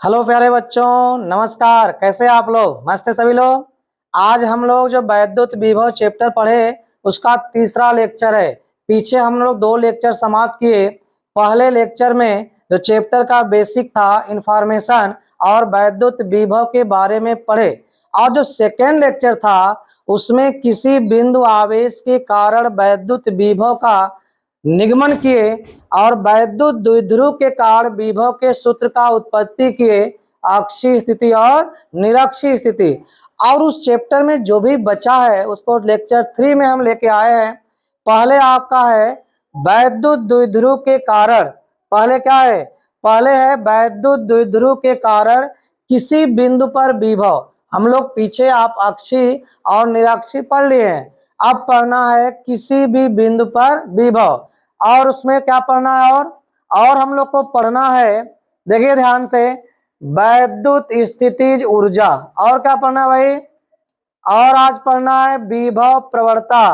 Hello प्यारे बच्चों, नमस्कार। कैसे आप लोग? मस्त है सभी लोग। आज हम लोग जो वैद्युत विभव चैप्टर पढ़े उसका तीसरा लेक्चर है। पीछे हम लोग 2 लेक्चर समाप्त किए। पहले लेक्चर में जो चैप्टर का बेसिक था इंफॉर्मेशन और वैद्युत विभव के बारे में पढ़े, और जो सेकेंड लेक्चर था उसमें किसी बिंदु आवेश के कारण वैद्युत विभव का निगमन किए और वैद्युत द्विध्रुव के कारण विभव के सूत्र का उत्पत्ति किए, अक्षीय स्थिति और निरक्षीय स्थिति। और उस चैप्टर में जो भी बचा है उसको लेक्चर 3 में हम लेके आए हैं। पहले आपका है वैद्युत द्विध्रुव के कारण। पहले क्या है? पहले है वैद्युत द्विध्रुव के कारण किसी बिंदु पर विभव। हम लोग पीछे आप अक्षीय और निरक्षीय पढ़ लिए हैं। अब पढ़ना है किसी भी बिंदु पर विभव। और उसमें क्या पढ़ना है? और हम लोग को पढ़ना है, देखिए ध्यान से, वैद्युत स्थितिज ऊर्जा। और क्या पढ़ना है भाई? और आज पढ़ना है विभव प्रवणता।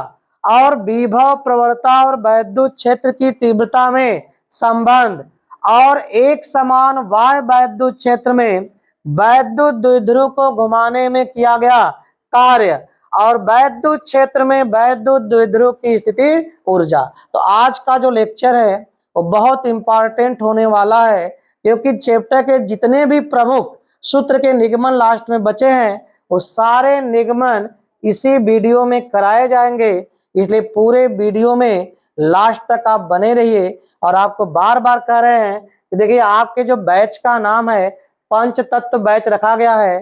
और विभव प्रवणता और वैद्युत क्षेत्र की तीव्रता में संबंध। और एक समान वाय वैद्युत क्षेत्र में वैद्युत द्विध्रुव को घुमाने में किया गया कार्य और वैद्युत क्षेत्र में वैद्युत द्विध्रुव की स्थिति ऊर्जा। तो आज का जो लेक्चर है वो बहुत इंपॉर्टेंट होने वाला है, क्योंकि चैप्टर के जितने भी प्रमुख सूत्र के निगमन लास्ट में बचे हैं वो सारे निगमन इसी वीडियो में कराए जाएंगे। इसलिए पूरे वीडियो में लास्ट तक आप बने रहिए। और आपको बार बार कह रहे हैं कि देखिए आपके जो बैच का नाम है पंच तत्व बैच रखा गया है,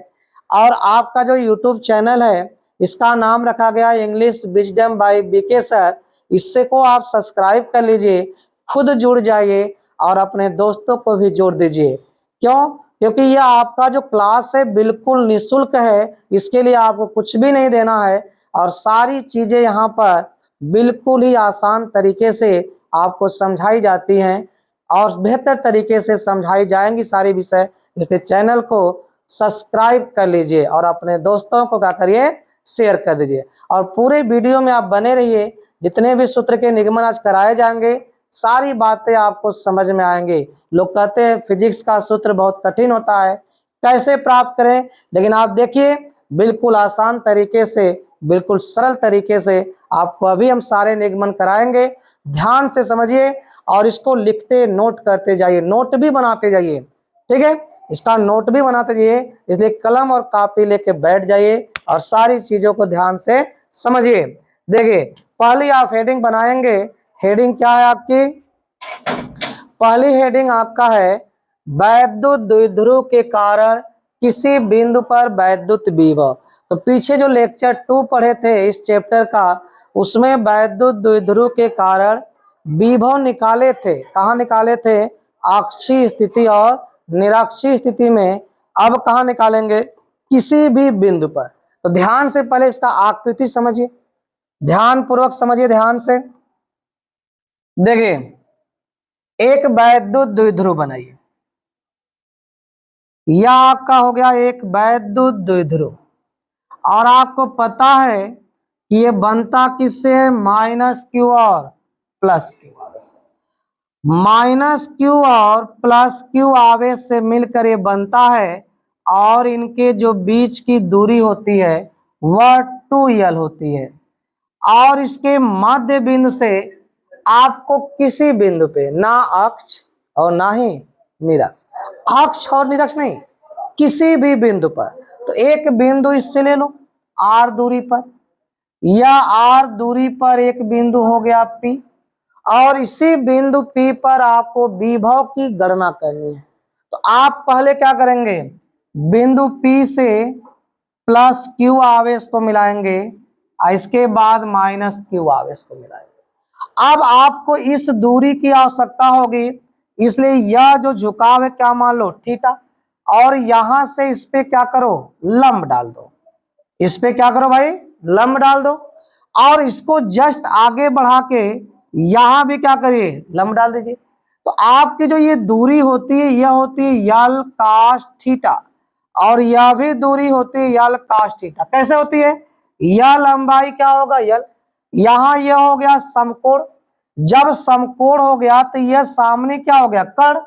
और आपका जो यूट्यूब चैनल है इसका नाम रखा गया है English wisdom by BK sir. इससे को आप सब्सक्राइब कर लीजिए, खुद जुड़ जाइए और अपने दोस्तों को भी जोड़ दीजिए। क्यों? क्योंकि यह आपका जो क्लास है बिल्कुल निःशुल्क है। इसके लिए आपको कुछ भी नहीं देना है और सारी चीजें यहाँ पर बिल्कुल ही आसान तरीके से आपको समझाई जाती हैं और बेहतर तरीके से समझाई जाएंगी सारी विषय। इसलिए चैनल को सब्सक्राइब कर लीजिए और अपने दोस्तों को क्या करिए, शेयर कर दीजिए। और पूरे वीडियो में आप बने रहिए। जितने भी सूत्र के निगमन आज कराए जाएंगे सारी बातें आपको समझ में आएंगे। लोग कहते हैं फिजिक्स का सूत्र बहुत कठिन होता है, कैसे प्राप्त करें, लेकिन आप देखिए बिल्कुल आसान तरीके से, बिल्कुल सरल तरीके से आपको अभी हम सारे निगमन कराएंगे। ध्यान से समझिए और इसको लिखते नोट करते जाइए, नोट भी बनाते जाइए। ठीक है, इसका नोट भी बनाते जाइए। इसलिए कलम और कॉपी लेके बैठ जाइए और सारी चीजों को ध्यान से समझिए। देखिए पहली आप हेडिंग बनाएंगे। हेडिंग क्या है आपकी? पहली हेडिंग आपका है वैद्युत द्विध्रुव के कारण किसी बिंदु पर वैद्युत विभव। तो पीछे जो लेक्चर 2 पढ़े थे इस चैप्टर का, उसमें वैद्युत द्विध्रुव के कारण विभव निकाले थे। कहाँ निकाले थे? अक्षीय स्थिति और निरक्षीय स्थिति में। अब कहाँ निकालेंगे? किसी भी बिंदु पर। तो ध्यान से पहले इसका आकृति समझिए, ध्यान पूर्वक समझिए, ध्यान से देखिए। एक वैद्युत द्विध्रुव बनाइए, यह आपका हो गया एक वैद्युत द्विध्रुव। और आपको पता है कि ये बनता किससे है? माइनस क्यू और प्लस क्यू आवेश से। माइनस क्यू और प्लस क्यू आवेश से मिलकर ये बनता है, और इनके जो बीच की दूरी होती है वह 2l होती है। और इसके मध्य बिंदु से आपको किसी बिंदु पे, ना अक्ष और ना ही निरक्ष, अक्ष और निरक्ष नहीं, किसी भी बिंदु पर, तो एक बिंदु इससे ले लो r दूरी पर, या r दूरी पर एक बिंदु हो गया P, और इसी बिंदु P पर आपको विभव की गणना करनी है। तो आप पहले क्या करेंगे? बिंदु P से प्लस Q आवेश को मिलाएंगे, इसके बाद माइनस Q आवेश को मिलाएंगे। अब आपको इस दूरी की आवश्यकता होगी, इसलिए यह जो झुकाव है क्या मान लो? थीटा। और यहां से इस पे क्या करो? लंब डाल दो। इस पे क्या करो भाई? लंब डाल दो। और इसको जस्ट आगे बढ़ा के यहां भी क्या करिए? लंब डाल दीजिए। तो आपकी जो ये दूरी होती है यह होती है यल कास थीटा, और यह भी दूरी होती है यल कास थीटा। कैसे होती है? यह लंबाई क्या होगा? यल। यहां यह हो गया समकोण। जब समकोण हो गया तो यह सामने क्या हो गया? कर्ण।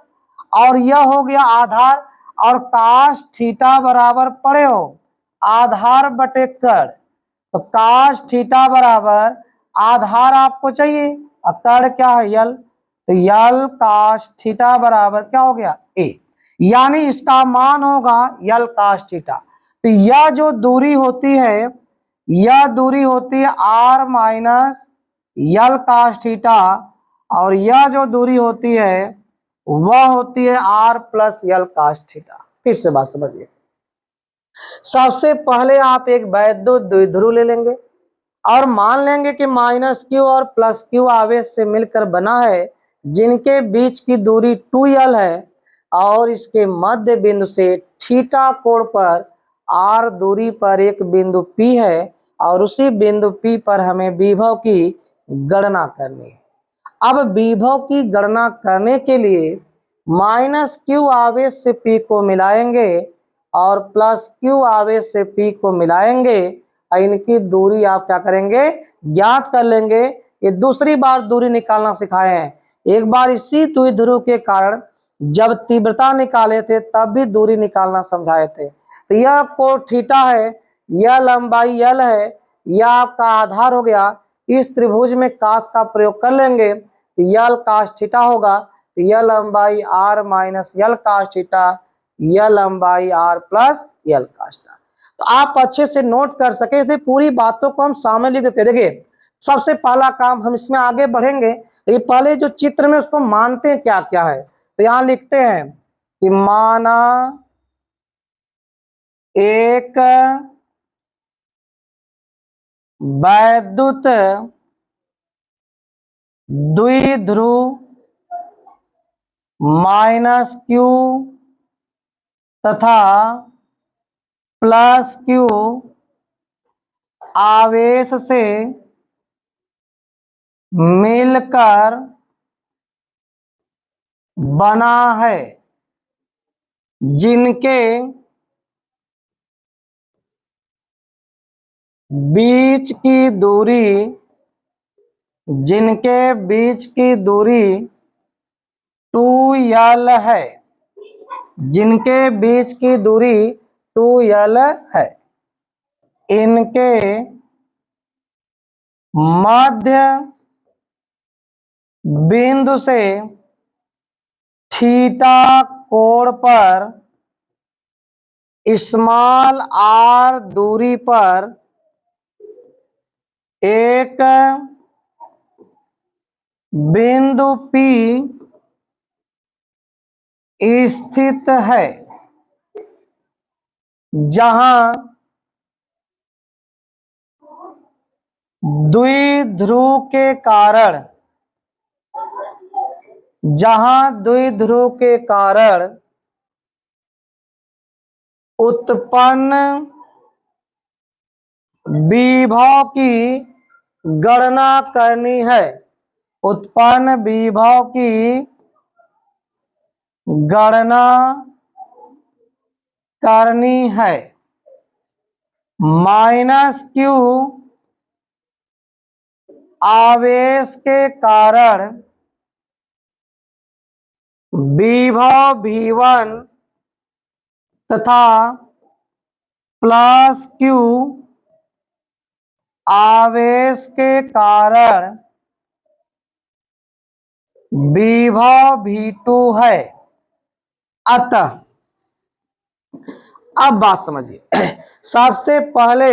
और यह हो गया आधार। और काश थीटा बराबर पड़े हो आधार बटे कड़, तो काश थीटा बराबर आधार आपको चाहिए और कड़ क्या है यल, तो यल काश थीटा बराबर क्या हो गया ए, यानी इसका मान होगा यल काश थीटा। तो यह जो दूरी होती है यह दूरी होती है आर माइनस यल काश थीटा, और यह जो दूरी होती है वह होती है आर प्लस यल काश थीटा। फिर से बात समझिए, सबसे पहले आप एक वैद्युत द्विध्रुव ले लेंगे और मान लेंगे कि माइनस क्यू और प्लस क्यू आवेश से मिलकर बना है, जिनके बीच की दूरी 2l है और इसके मध्य बिंदु से थीटा कोण पर r दूरी पर एक बिंदु P है और उसी बिंदु P पर हमें विभव की गणना करनी है। अब विभव की गणना करने के लिए माइनस क्यू आवेश से P को मिलाएंगे और प्लस क्यू आवेश से P को मिलाएंगे, इनकी दूरी आप क्या करेंगे ज्ञात कर लेंगे। ये दूसरी बार दूरी निकालना सिखाए हैं, एक बार इसी द्विध्रुव के कारण जब तीव्रता निकाले थे तब भी दूरी निकालना समझाए थे। तो यह कोण थीटा है, यह लंबाई यल है, यह आपका आधार हो गया। इस त्रिभुज में काश का प्रयोग कर लेंगे तो यल काश थीटा होगा, तो यह लंबाई आर माइनस यल काश थीटा, यह लंबाई आर प्लस यल काश थीटा। तो आप अच्छे से नोट कर सके इसलिए पूरी बातों को हम सामने लिख देते। देखिए सबसे पहला काम, हम इसमें आगे बढ़ेंगे, ये पहले जो चित्र में उसको मानते हैं क्या क्या है, तो यहां लिखते हैं कि माना एक वैद्युत द्विध्रुव माइनस क्यू तथा प्लस क्यू आवेश से मिलकर बना है, जिनके बीच की दूरी टू यल है, जिनके बीच की दूरी 2l है, इनके मध्य बिंदु से थीटा कोण पर स्मॉल r दूरी पर एक बिंदु P स्थित है, जहां द्विध्रुव के कारण उत्पन्न विभव की गणना करनी है, उत्पन्न विभव की गणना करनी है। माइनस क्यू आवेश के कारण विभव V1 तथा प्लस क्यू आवेश के कारण विभव V2 है। अतः अब बात समझिए, सबसे पहले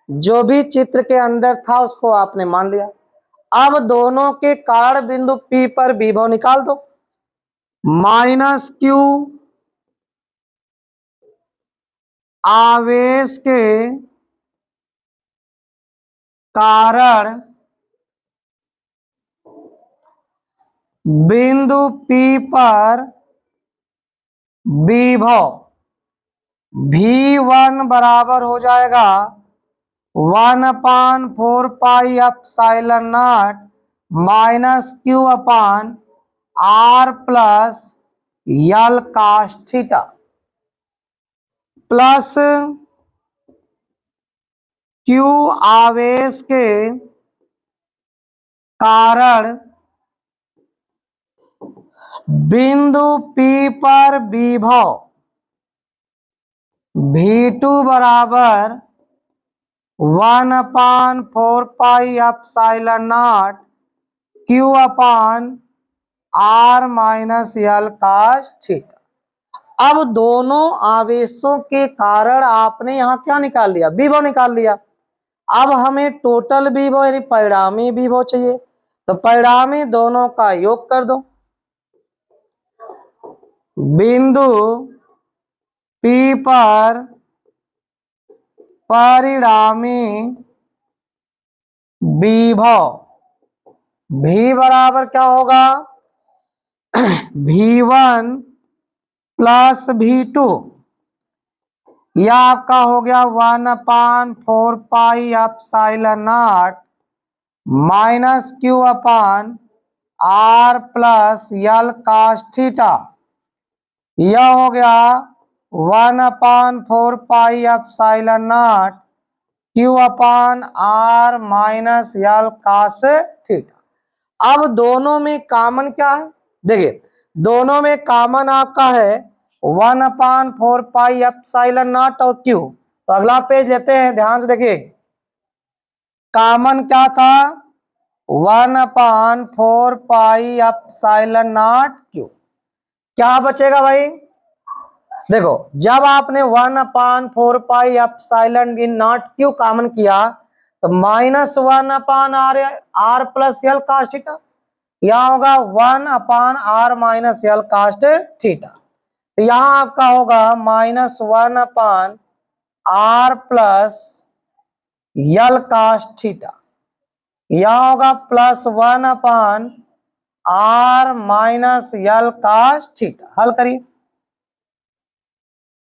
जो भी चित्र के अंदर था उसको आपने मान लिया। अब दोनों के कारण बिंदु P पर विभव निकाल दो। माइनस क्यू आवेश के कारण बिंदु P पर विभव V1 बराबर हो जाएगा 1/4πε0 माइनस क्यू अपान r प्लस यल काश थीटा, प्लस क्यू आवेश के कारण बिंदु P पर विभव V2 बराबर 1/4 पाई Q अपान R माइनस L काश थीटा। अब दोनों आवेशों के कारण आपने यहाँ क्या निकाल लिया, विभव निकाल लिया। अब हमें टोटल विभव यानी परिणामी विभव चाहिए, तो परिणामी दोनों का योग कर दो। बिंदु P पर परिणामी विभव V बराबर क्या होगा, V1 प्लस V2, यह आपका हो गया 1/4 पाई माइनस Q अपान R प्लस L काश थीटा। यह हो गया 1/4 पाई Q अपान R माइनस L काश थीटा। अब दोनों में कॉमन क्या है, देखिए दोनों में कॉमन आपका है 1/4 पाई और Q। तो अगला पेज लेते हैं, ध्यान से देखिए कॉमन क्या था 1/4 पाई क्या बचेगा भाई, देखो जब आपने 1/4 पाई कॉमन किया तो -1/r plus L cast theta, यहाँ होगा 1/r minus L cast theta. तो यहाँ आपका होगा -1/r plus L cast theta, यहाँ होगा +1/r minus L cast theta. हल करिए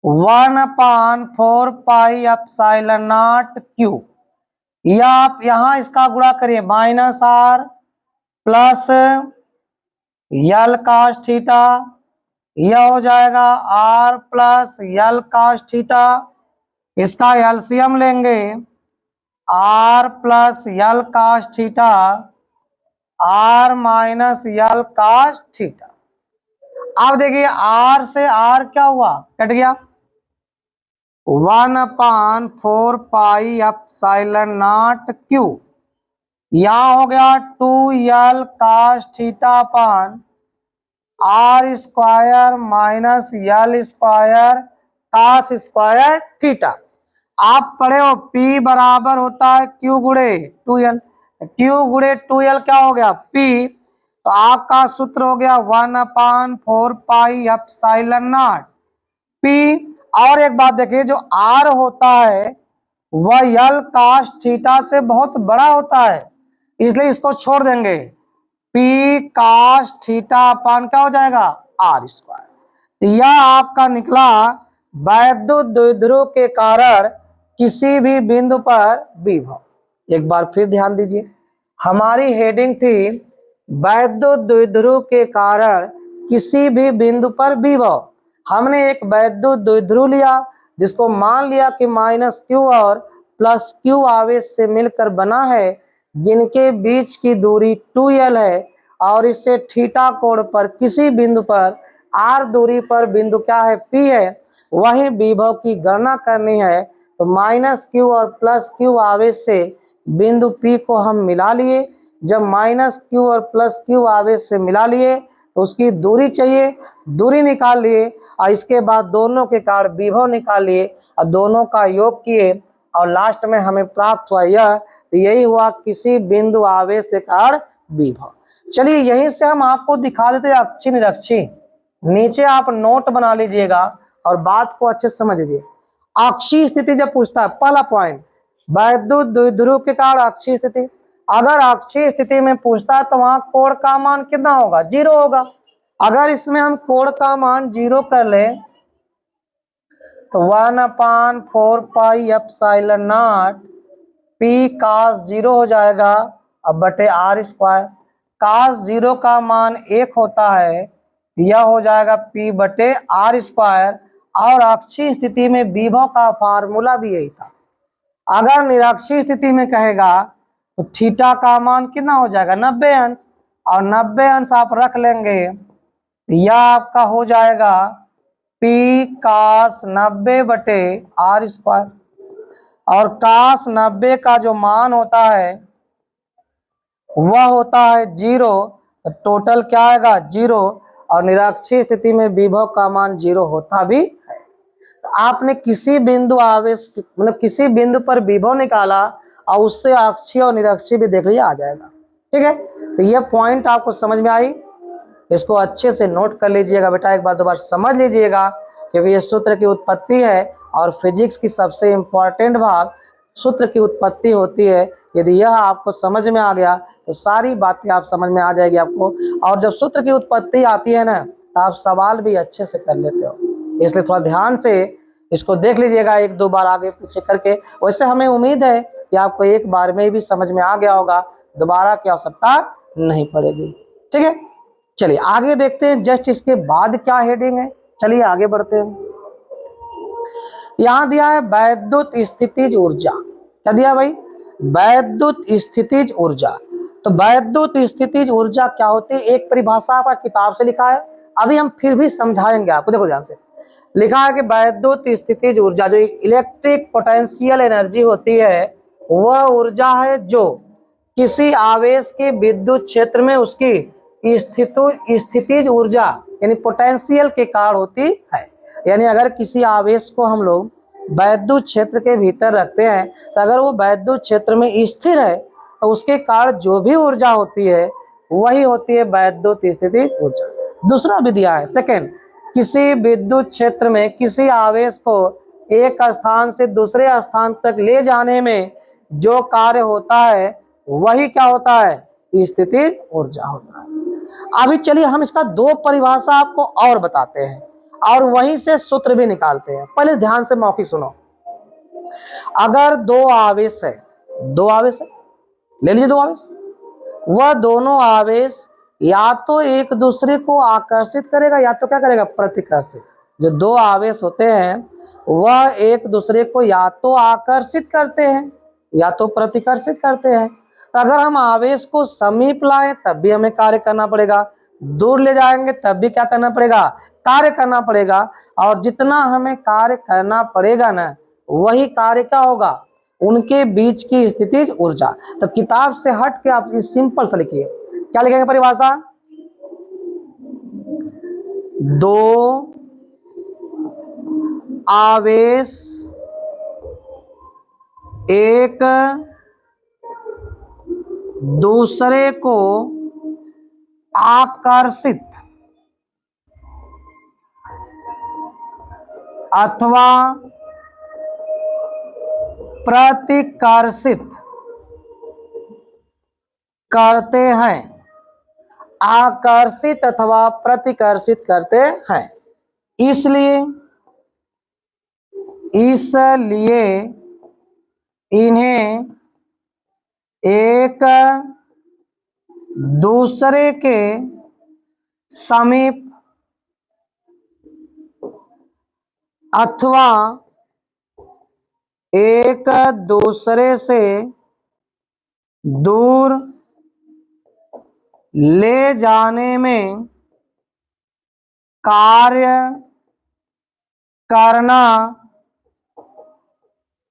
1/4 पाई या आप यहां इसका गुणा करिए -r plus L cast theta, यह हो जाएगा r plus L cast theta. इसका एलसीएम लेंगे r plus L cast theta r minus L cast theta. अब देखिए r से r क्या हुआ, कट गया 1/4 पाई यहाँ हो गया 2L cos theta upon R square minus L square cos square theta. आप पढ़े हो P बराबर होता है Q गुणे 2L, Q गुणे 2L क्या हो गया P, तो आपका सूत्र हो गया 1/4 पाई P। और एक बात देखिए जो R होता है वह L कास्ट थीटा से बहुत बड़ा होता है, इसलिए इसको छोड़ देंगे, P कास्ट थीटा अपान क्या हो जाएगा R स्क्वायर। तो यह आपका निकला वैद्युत द्विध्रुव के कारण किसी भी बिंदु पर विभव। एक बार फिर ध्यान दीजिए, हमारी हेडिंग थी वैद्युत द्विध्रुव के कारण किसी भी बिंदु पर विभव। हमने एक वैद्युत द्विध्रुव लिया जिसको मान लिया कि -Q और +Q आवेश से मिलकर बना है, जिनके बीच की दूरी 2L है और इससे थीटा कोण पर किसी बिंदु पर R दूरी पर बिंदु क्या है P है, वही विभव की गणना करनी है। तो -Q और +Q आवेश से बिंदु P को हम मिला लिए, जब -Q और +Q आवेश से मिला लिए तो उसकी दूरी चाहिए, दूरी निकाल लिए और इसके बाद दोनों के कारण विभव निकाल लिए और दोनों का योग किए और लास्ट में हमें प्राप्त हुआ यह, तो यही हुआ किसी बिंदु आवेश के कारण विभव। चलिए यहीं से हम आपको दिखा देते अक्षी निरक्षी, नीचे आप नोट बना लीजिएगा और बात को अच्छे से समझ लीजिए। अक्षीय स्थिति जब पूछता है, पहला पॉइंट वैद्युत द्विध्रुव के कारण अक्षीय स्थिति, अगर अक्षीय स्थिति में पूछता है तो वहां कोण का मान कितना होगा 0 होगा। अगर इसमें हम कोण का मान 0 कर ले तो 1/4 पाई P cos 0 हो जाएगा अब बटे R स्क्वायर। cos 0 का मान 1 होता है, यह हो जाएगा P बटे R स्क्वायर। और अक्षीय स्थिति में विभव का फार्मूला भी यही था। अगर निरक्षीय स्थिति में कहेगा तो थीटा का मान कितना हो जाएगा 90 अंश, और 90 अंश आप रख लेंगे, यह आपका हो जाएगा P cos 90/r², और cos 90 का जो मान होता है वह होता है 0। तो टोटल क्या आएगा 0, और निरक्षीय स्थिति में विभव का मान 0 होता भी है। तो आपने किसी बिंदु आवेश मतलब किसी बिंदु पर विभव निकाला और उससे अक्षीय और निरक्षीय भी देख लीजिए आ जाएगा। ठीक है, तो ये पॉइंट आपको समझ में आई, इसको अच्छे से नोट कर लीजिएगा बेटा, एक बार दो बार समझ लीजिएगा, क्योंकि ये सूत्र की उत्पत्ति है और फिजिक्स की सबसे इम्पोर्टेंट भाग सूत्र की उत्पत्ति होती है। यदि यह आपको समझ में आ गया तो सारी बातें आप समझ में आ जाएगी आपको, और जब सूत्र की उत्पत्ति आती है ना तो आप सवाल भी अच्छे से कर लेते हो, इसलिए थोड़ा ध्यान से इसको देख लीजिएगा एक दो बार आगे पीछे करके। वैसे हमें उम्मीद है कि आपको एक बार में भी समझ में आ गया होगा, दोबारा की आवश्यकता नहीं पड़ेगी। ठीक है, चलिए आगे देखते हैं जस्ट इसके बाद क्या हेडिंग है। चलिए आगे बढ़ते हैं। यहां दिया है वैद्युत स्थितिज ऊर्जा। क्या दिया भाई? वैद्युत स्थितिज ऊर्जा। तो वैद्युत स्थितिज ऊर्जा क्या होती है, एक परिभाषा आपका किताब से लिखा है, अभी हम फिर भी समझाएंगे आपको। देखो ध्यान से लिखा है कि वैद्युत स्थितिज ऊर्जा जो इलेक्ट्रिक पोटेंशियल एनर्जी होती है वह ऊर्जा है जो किसी आवेश के विद्युत क्षेत्र में उसकी स्थितिज ऊर्जा यानी पोटेंशियल के कारण होती है। यानी अगर किसी आवेश को हम लोग वैद्युत क्षेत्र के भीतर रखते हैं तो अगर वो वैद्युत क्षेत्र में स्थिर है तो उसके कारण जो भी ऊर्जा होती है वही होती है वैद्युत स्थितिज ऊर्जा। दूसरा भी दिया है सेकेंड, किसी विद्युत क्षेत्र में किसी आवेश को एक स्थान से दूसरे स्थान तक ले जाने में जो कार्य होता है वही क्या होता है, स्थितिज ऊर्जा होता है। अभी चलिए हम इसका दो परिभाषा आपको और बताते हैं और वहीं से सूत्र भी निकालते हैं। पहले ध्यान से मौखिक सुनो। अगर दो आवेश है ले लीजिए दो आवेश, वह दोनों आवेश या तो एक दूसरे को आकर्षित करेगा या तो क्या करेगा, प्रतिकर्षित। जो दो आवेश होते हैं वह एक दूसरे को या तो आकर्षित करते हैं या तो प्रतिकर्षित करते हैं। तो अगर हम आवेश को समीप लाएं तब भी हमें कार्य करना पड़ेगा, दूर ले जाएंगे तब भी क्या करना पड़ेगा, कार्य करना पड़ेगा। और जितना हमें कार्य करना पड़ेगा ना वही कार्य क्या होगा, उनके बीच की स्थितिज ऊर्जा। तो किताब से हट के आप इस सिंपल से लिखिए, क्या लिखेंगे परिभाषा, दो आवेश एक दूसरे को आकर्षित अथवा प्रतिकर्षित करते हैं, आकर्षित अथवा प्रतिकर्षित करते हैं। इसलिए इन्हें एक दूसरे के समीप अथवा एक दूसरे से दूर ले जाने में कार्य करना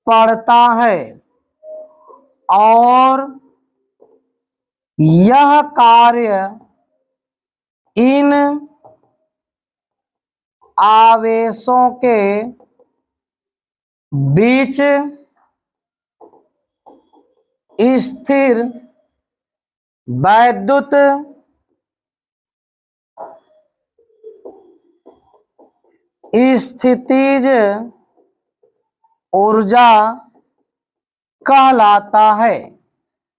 पड़ता है और यह कार्य इन आवेशों के बीच स्थिर वैद्युत स्थितिज ऊर्जा कहलाता है।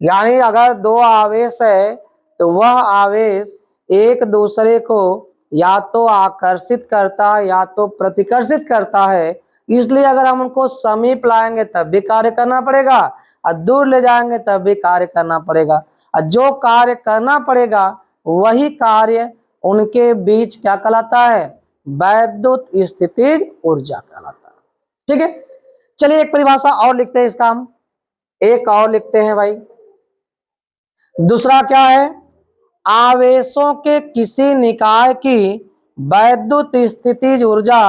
यानी अगर दो आवेश है तो वह आवेश एक दूसरे को या तो आकर्षित करता है या तो प्रतिकर्षित करता है। इसलिए अगर हम उनको समीप लाएंगे तब भी कार्य करना पड़ेगा और दूर ले जाएंगे तब भी कार्य करना पड़ेगा, और जो कार्य करना पड़ेगा वही कार्य उनके बीच क्या कहलाता है, वैद्युत स्थितिज ऊर्जा कहलाता है। ठीक है, चलिए एक परिभाषा और लिखते हैं इसका, हम एक और लिखते हैं भाई। दूसरा क्या है, आवेशों के किसी निकाय की वैद्युत स्थितिज ऊर्जा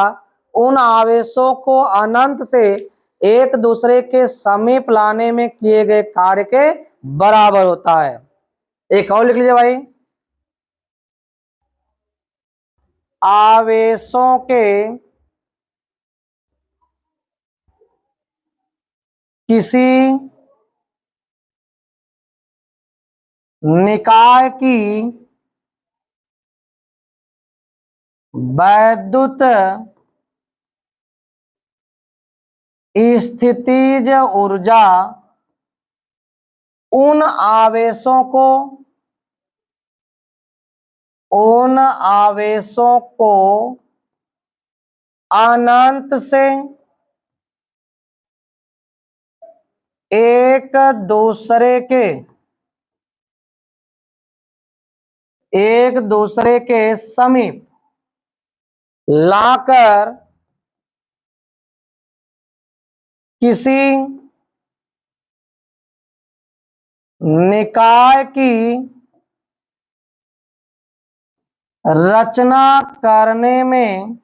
उन आवेशों को अनंत से एक दूसरे के समीप लाने में किए गए कार्य के बराबर होता है। एक और लिख लीजिए भाई, आवेशों के किसी निकाय की वैद्युत स्थितिज ऊर्जा उन आवेशों को अनंत से एक दूसरे के समीप लाकर किसी निकाय की रचना करने में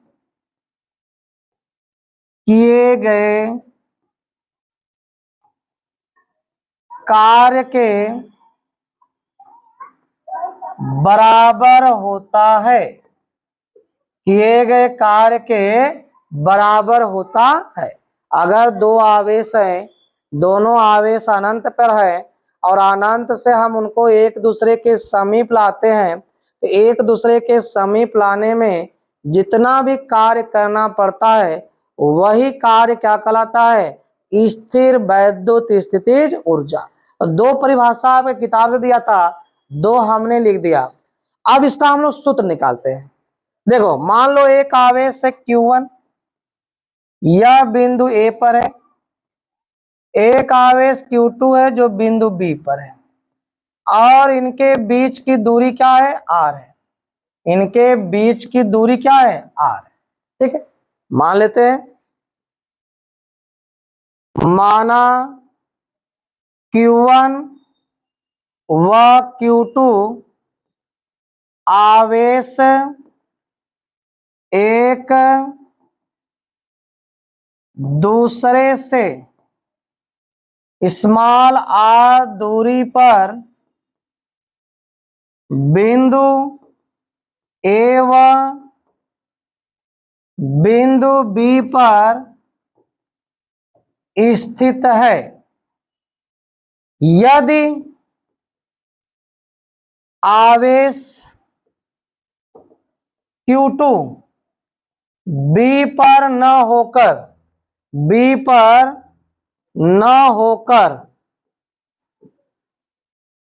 किए गए कार्य के बराबर होता है, किए गए कार्य के बराबर होता है। अगर दो आवेश हैं, दोनों आवेश अनंत पर है और अनंत से हम उनको एक दूसरे के समीप लाते हैं, तो एक दूसरे के समीप लाने में जितना भी कार्य करना पड़ता है वही कार्य क्या कहलाता है, स्थिर वैद्युत स्थितिज ऊर्जा। दो परिभाषा आपके किताब से दिया था, दो हमने लिख दिया। अब इसका हम लोग सूत्र निकालते हैं। देखो मान लो एक आवेश है Q1, यह बिंदु A पर है, एक आवेश Q2 है जो बिंदु B पर है, और इनके बीच की दूरी क्या है, R है। इनके बीच की दूरी क्या है, R है। ठीक है, मान लेते हैं, माना Q1 व Q2 आवेश एक दूसरे से स्मॉल r दूरी पर बिंदु A व बिंदु B पर स्थित है। यदि आवेश Q2 B पर न होकर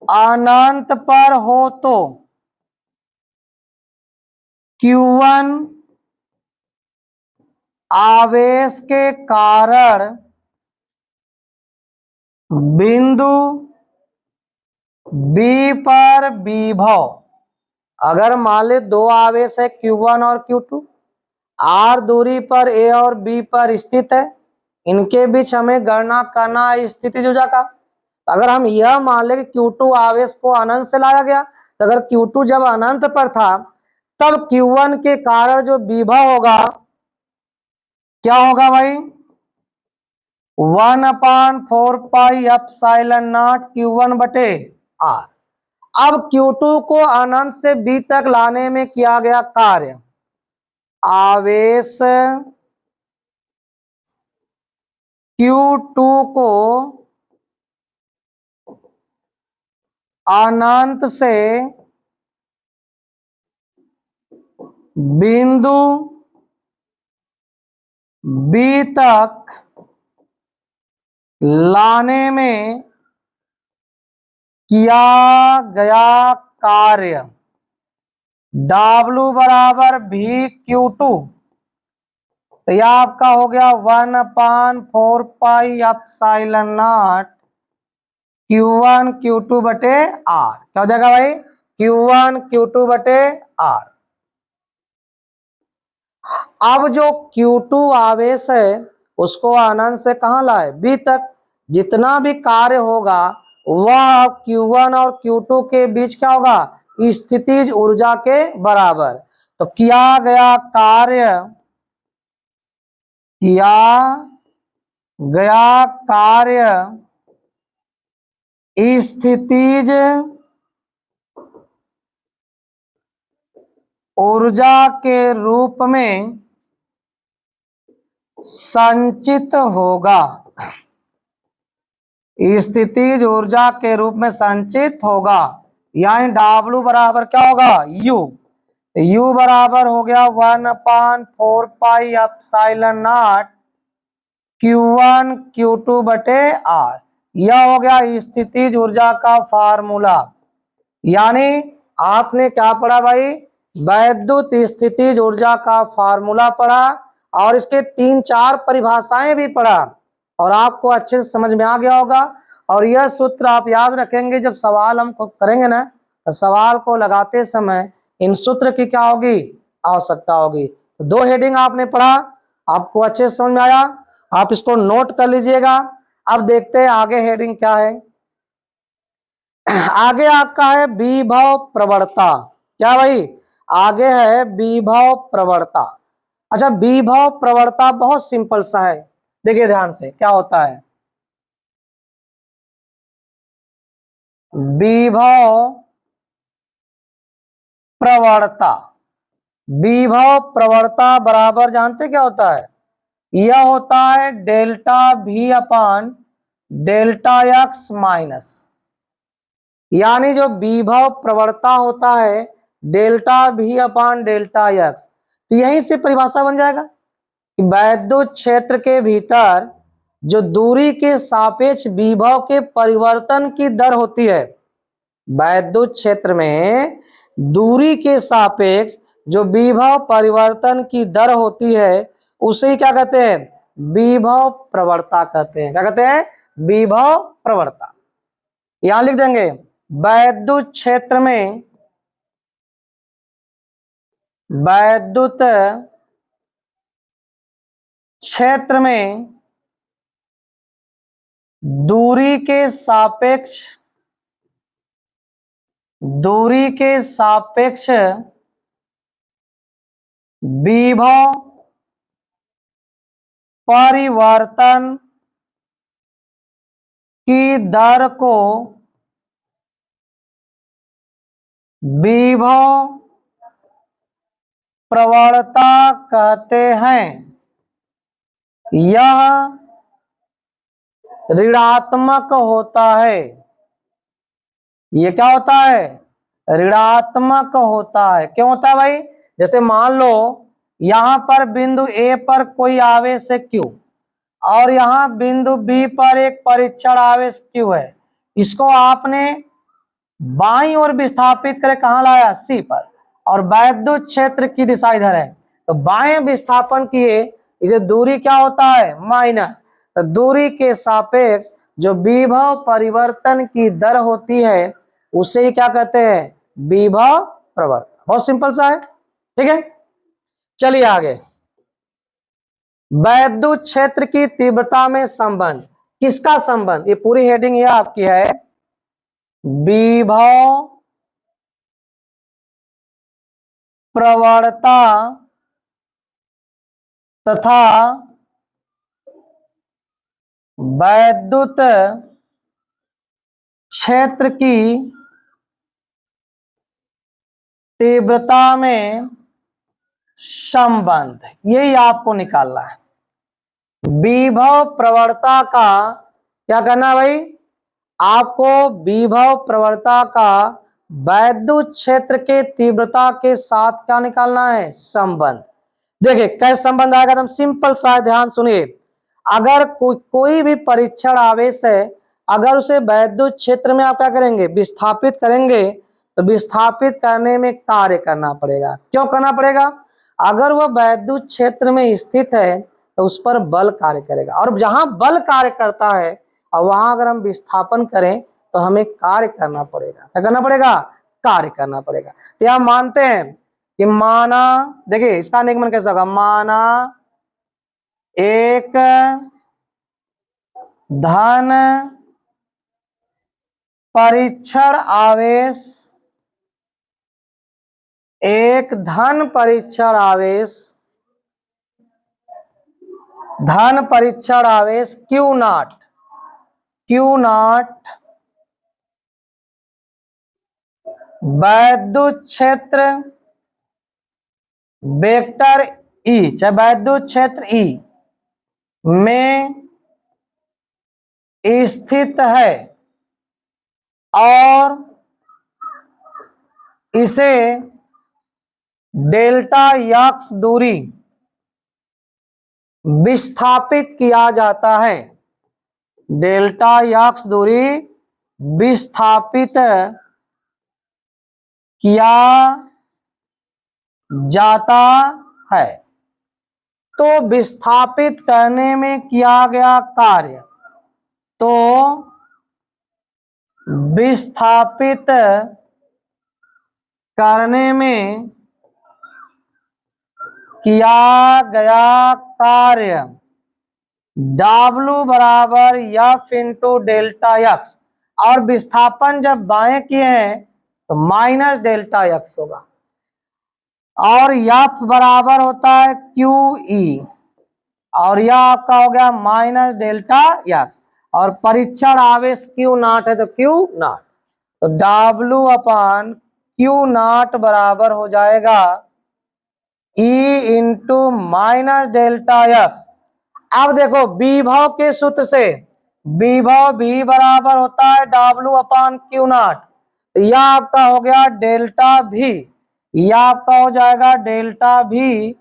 अनंत पर हो तो Q1 आवेश के कारण बिंदु B पर विभव, अगर मान ले दो आवेश है Q1 और Q2, R दूरी पर A और B पर स्थित है, इनके बीच हमें गणना करना है स्थितिज ऊर्जा का। अगर हम यह मान ले कि Q2 आवेश को अनंत से लाया गया, तो अगर Q2 जब अनंत पर था तब Q1 के कारण जो विभव होगा क्या होगा भाई, 1/4πε0 Q1 बटे R। अब Q2 को अनंत से B तक लाने में किया गया कार्य, आवेश Q2 को अनंत से बिंदु B तक लाने में किया गया कार्य W बराबर VQ2, तो यह आपका हो गया 1/4πε0 Q1 Q2 बटे R। क्या हो जाएगा भाई, Q1 Q2 बटे R। अब जो Q2 आवेश है उसको अनंत से कहां लाए, B तक। जितना भी कार्य होगा वह Q1 और Q2 के बीच क्या होगा, स्थितिज ऊर्जा के बराबर। तो किया गया कार्य स्थितिज ऊर्जा के रूप में संचित होगा। स्थितिज ऊर्जा के रूप में संचित होगा, यानी W बराबर क्या होगा, U बराबर हो गया 1/4 pi epsilon not Q1 Q2 बटे R। यह हो गया स्थितिज ऊर्जा का फार्मूला। यानी आपने क्या पढ़ा भाई, वैद्युत स्थितिज ऊर्जा का फार्मूला पढ़ा और इसके 3-4 परिभाषाएं भी पढ़ा और आपको अच्छे से समझ में आ गया होगा। और यह सूत्र आप याद रखेंगे, जब सवाल हम करेंगे ना तो सवाल को लगाते समय इन सूत्र की क्या होगी, आवश्यकता होगी। तो 2 हेडिंग आपने पढ़ा, आपको अच्छे से समझ में आया, आप इसको नोट कर लीजिएगा। अब देखते हैं आगे हेडिंग क्या है। आगे आपका है विभव प्रवणता। क्या भाई, आगे है विभव प्रवणता। अच्छा, विभव प्रवणता बहुत सिंपल सा है, देखिए ध्यान से क्या होता है। विभव प्रवणता, विभव प्रवणता बराबर जानते क्या होता है, यह होता है डेल्टा V अपान डेल्टा एक्स माइनस, यानी जो विभव प्रवणता होता है डेल्टा V अपान डेल्टा एक्स। तो यहीं से परिभाषा बन जाएगा कि वैद्युत क्षेत्र के भीतर जो दूरी के सापेक्ष विभव के परिवर्तन की दर होती है, वैद्युत क्षेत्र में दूरी के सापेक्ष जो विभव परिवर्तन की दर होती है उसे क्या कहते हैं, विभव प्रवणता कहते हैं। क्या कहते हैं, विभव प्रवणता। यहां लिख देंगे वैद्युत क्षेत्र में, वैद्युत क्षेत्र में दूरी के सापेक्ष विभव परिवर्तन की दर को विभव प्रवणता कहते हैं। यह ऋणात्मक होता है। ये क्या होता है, ऋणात्मक होता है। क्यों होता है भाई, जैसे मान लो यहां पर बिंदु A पर कोई आवेश है Q और यहां बिंदु B पर एक परीक्षण आवेश Q है, इसको आपने बाईं ओर विस्थापित करे कहां लाया, C पर, और वैद्युत क्षेत्र की दिशा इधर है, तो बाएं विस्थापन किए, इसे दूरी क्या होता है, माइनस। तो दूरी के सापेक्ष जो विभव परिवर्तन की दर होती है उसे ही क्या कहते हैं, विभव प्रवणता। बहुत सिंपल सा है, ठीक है। चलिए आगे, वैद्युत क्षेत्र की तीव्रता में संबंध, किसका संबंध, ये पूरी हेडिंग ये आपकी है, विभव प्रवणता तथा वैद्युत क्षेत्र की तीव्रता में संबंध, यही आपको निकालना है। विभव प्रवणता का क्या करना है भाई, आपको विभव प्रवणता का वैद्युत क्षेत्र के तीव्रता के साथ क्या निकालना है, संबंध। देखिए कैसे संबंध आएगा, एकदम सिंपल सा है, ध्यान सुनिए। अगर कोई भी परीक्षण आवेश है, अगर उसे वैद्युत क्षेत्र में आप क्या करेंगे, विस्थापित करेंगे, तो विस्थापित करने में कार्य करना पड़ेगा। क्यों करना पड़ेगा, अगर वह वैद्युत क्षेत्र में स्थित है तो उस पर बल कार्य करेगा, और जहां बल कार्य करता है और वहां अगर हम विस्थापन करें तो हमें कार्य करना पड़ेगा। क्या करना पड़ेगा, कार्य करना पड़ेगा। तो यहां मानते हैं कि माना, देखिए इसका निगमन कैसा होगा, माना एक धन परीक्षण आवेश एक धन परीक्षण आवेश Q0 वैद्युत क्षेत्र वेक्टर E, चाहे वैद्युत क्षेत्र E में स्थित है और इसे डेल्टा x दूरी विस्थापित किया जाता है। डेल्टा x दूरी विस्थापित किया जाता है। तो विस्थापित करने में किया गया कार्य, तो विस्थापित करने में किया गया कार्य W बराबर F इंटू डेल्टा x, और विस्थापन जब बाएं किए हैं तो माइनस डेल्टा x होगा, और F बराबर होता है QE, और यह आपका हो गया माइनस डेल्टा x, और परीक्षण आवेश Q0 है तो Q0, तो W अपन Q0 बराबर हो जाएगा E into minus delta x। अब देखो विभव के सूत्र से विभव भी बराबर होता है W अपान Q0, तो यह आपका हो गया डेल्टा भी, यह आपका हो जाएगा डेल्टा भी,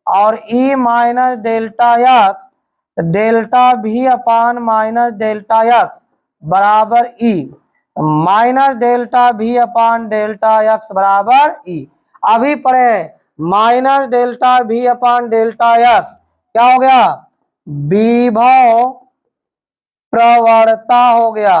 और E minus delta x, delta भी अपान माइनस डेल्टा x बराबर E, माइनस डेल्टा भी अपान डेल्टा x बराबर E। अभी पढ़े माइनस डेल्टा भी अपान डेल्टा x क्या हो गया, विभव प्रवणता हो गया,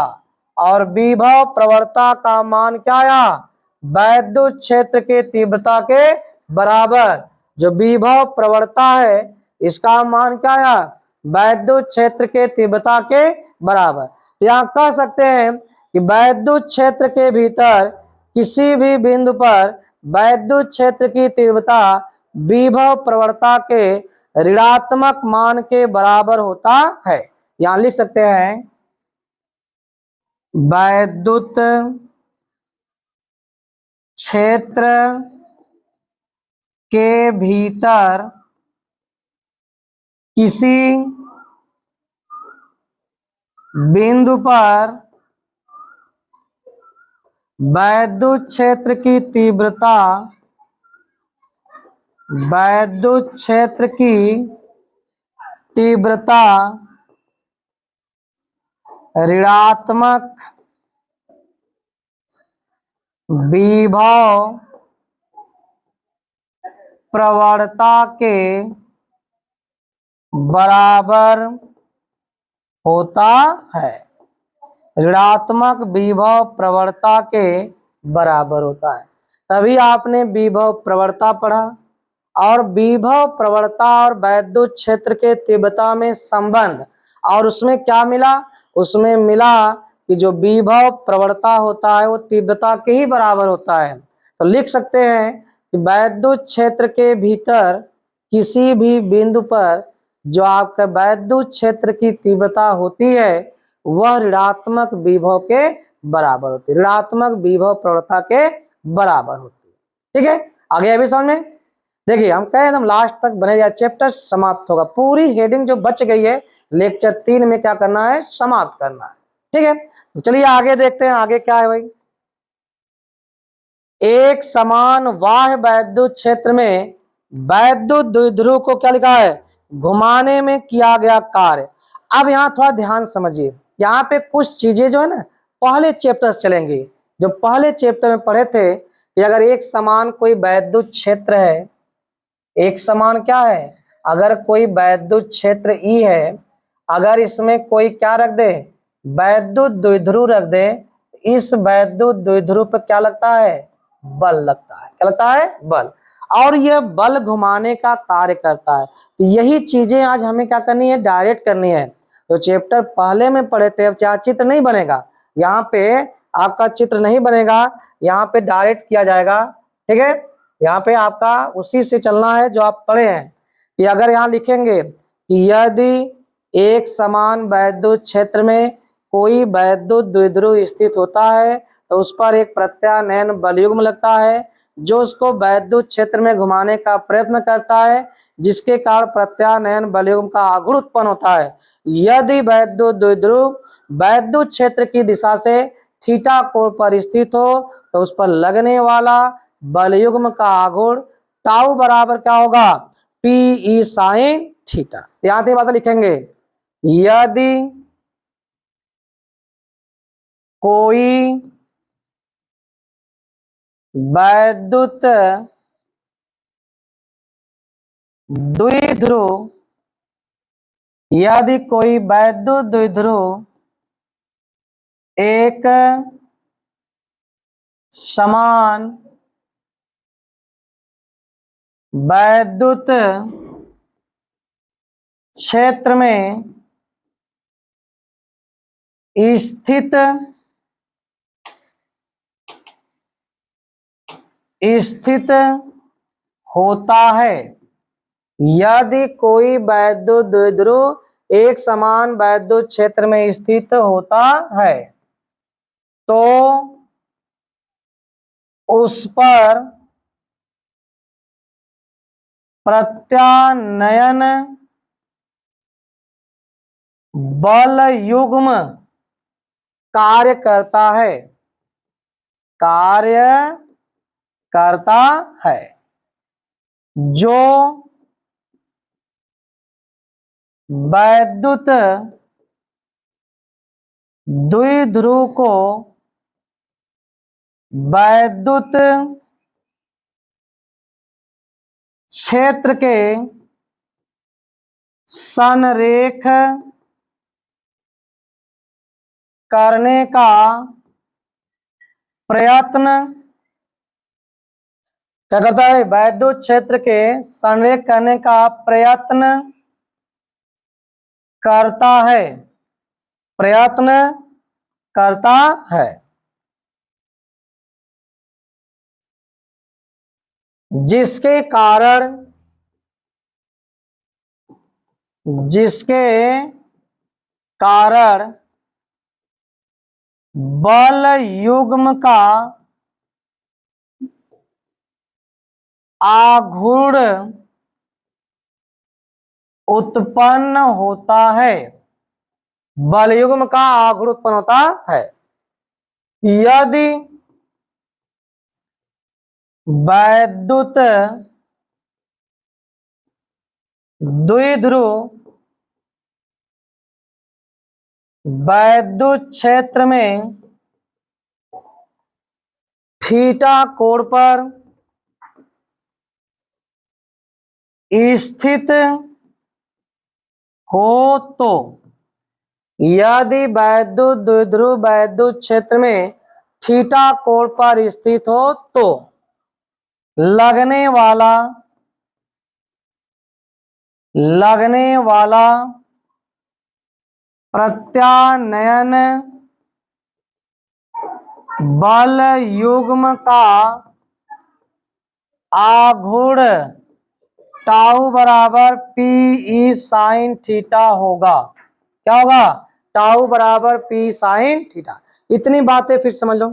और विभव प्रवणता का मान क्या आया, वैद्युत क्षेत्र के तीव्रता के बराबर। जो विभव प्रवणता है इसका मान क्या आया, वैद्युत क्षेत्र के तीव्रता के बराबर। यहाँ कह सकते हैं कि वैद्युत क्षेत्र के भीतर किसी भी बिंदु पर वैद्युत क्षेत्र की तीव्रता विभव प्रवणता के ऋणात्मक मान के बराबर होता है। यहां लिख सकते हैं वैद्युत क्षेत्र के भीतर किसी बिंदु पर वैद्युत क्षेत्र की तीव्रता ऋणात्मक विभव प्रवणता के बराबर होता है। ऋणात्मक विभव प्रवणता के बराबर होता है। तभी आपने विभव प्रवणता पढ़ा, और विभव प्रवणता और वैद्युत क्षेत्र के तीव्रता में संबंध, और उसमें क्या मिला, उसमें मिला कि जो विभव प्रवणता होता है वो तीव्रता के ही बराबर होता है। तो लिख सकते हैं कि वैद्युत क्षेत्र के भीतर किसी भी बिंदु पर जो आपका वैद्युत क्षेत्र की तीव्रता होती है वह ऋणात्मक विभव के बराबर होती है, ऋणात्मक विभव प्रवणता के बराबर होती है। ठीक है, आगे अभी समझ में। देखिए हम कहे एकदम लास्ट तक बने जाए, चैप्टर समाप्त होगा, पूरी हेडिंग जो बच गई है लेक्चर 3 में क्या करना है, समाप्त करना है। ठीक है, तो चलिए आगे देखते हैं, आगे क्या है भाई। एक समान बाह्य वैद्युत क्षेत्र में वैद्युत द्विध्रुव को क्या लिखा है, घुमाने में किया गया कार्य। अब यहाँ थोड़ा ध्यान समझिए, यहाँ पे कुछ चीजें जो है ना पहले चैप्टर चलेंगे, जो पहले चैप्टर में पढ़े थे कि अगर एक समान कोई वैद्युत क्षेत्र है, एक समान क्या है, अगर कोई वैद्युत क्षेत्र E है, अगर इसमें कोई क्या रख दे, वैद्युत द्विध्रुव रख दे, इस वैद्युत द्विध्रुव पर क्या लगता है, बल लगता है। क्या लगता है, बल, और यह बल घुमाने का कार्य करता है। तो यही चीजें आज हमें क्या करनी है, डायरेक्ट करनी है। तो चैप्टर पहले में पढ़े थे, अब चाहे चित्र नहीं बनेगा, यहाँ पे आपका चित्र नहीं बनेगा, यहाँ पे डायरेक्ट किया जाएगा। ठीक है, यहाँ पे आपका उसी से चलना है जो आप पढ़े हैं कि अगर यहाँ लिखेंगे कि यदि एक समान वैद्युत क्षेत्र में कोई वैद्युत द्विध्रुव स्थित होता है तो उस पर एक प्रत्यानयन बलयुग्म लगता है जो उसको वैद्युत क्षेत्र में घुमाने का प्रयत्न करता है, जिसके कारण प्रत्यानयन बलयुग्म का आघूर्ण उत्पन्न होता है। यदि वैद्युत द्विध्रुव वैद्युत क्षेत्र की दिशा से थीटा कोण पर स्थित हो तो उस पर लगने वाला बलयुग्म का आघूर्ण टाउ बराबर क्या होगा, पी ई साइन थीटा। ध्यान से बात लिखेंगे, यदि कोई वैद्युत द्विध्रुव यदि कोई वैद्युत द्विध्रुव एक समान वैद्युत क्षेत्र में स्थित होता है, यदि कोई वैद्युत द्विध्रुव एक समान वैद्युत क्षेत्र में स्थित होता है तो उस पर प्रत्यानयन बलयुग्म कार्य करता है, जो वैद्युत द्विध्रुव को वैद्युत क्षेत्र के संरेख करने का प्रयत्न क्या करता है, वैद्युत क्षेत्र के संरेख करने का प्रयत्न करता है, जिसके कारण बलयुग्म का आघूर्ण उत्पन्न होता है, बलयुग्म का आघूर्ण उत्पन्न होता है। यदि वैद्युत द्विध्रुव वैद्युत क्षेत्र में थीटा कोण पर स्थित हो तो, यदि वैद्युत द्विध्रुव वैद्युत क्षेत्र में थीटा कोण पर स्थित हो तो लगने वाला प्रत्यानयन बलयुग्म का आघूर्ण टाउ बराबर पी ई साइन थीटा होगा। क्या होगा, टाउ बराबर पी साइन थीटा। इतनी बातें फिर समझ लो।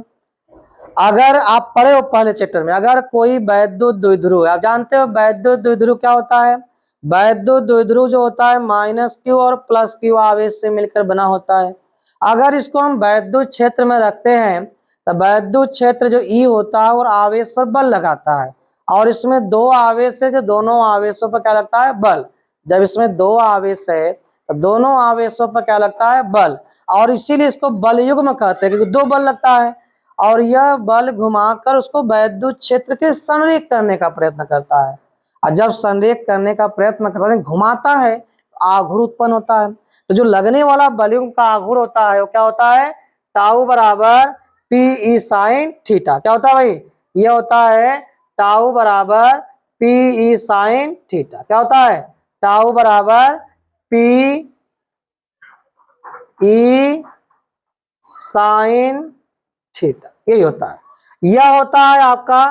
अगर आप पढ़े हो पहले चैप्टर में, अगर कोई वैद्युत द्विध्रुव, आप जानते हो वैद्युत द्विध्रुव क्या होता है, वैद्युत द्विध्रुव जो होता है -q और +q आवेश से मिलकर बना होता है। अगर इसको हम वैद्युत क्षेत्र में रखते हैं तो वैद्युत क्षेत्र जो E होता है और आवेश पर बल लगाता है, और इसमें दो आवेश है, जो दोनों आवेशों पर क्या लगता है, बल। जब इसमें दो आवेश है तो दोनों आवेशों पर क्या लगता है, बल, और इसीलिए इसको बलयुग्म कहते हैं, क्योंकि दो बल लगता है और यह बल घुमाकर उसको वैद्युत क्षेत्र के संरेख करने का प्रयत्न करता है। और जब संरेख करने का प्रयत्न करता है, घुमाता है, तो आघूर्ण उत्पन्न होता है। तो जो लगने वाला बलयुग्म का आघूर्ण होता है वो क्या होता है, टाउ बराबर पी ई साइन थीटा। क्या होता है भाई, ये होता है टाउ बराबर पी ई साइन थीटा। क्या होता है, टाउ बराबर पी ई साइन थीटा, यही होता है। यह होता है आपका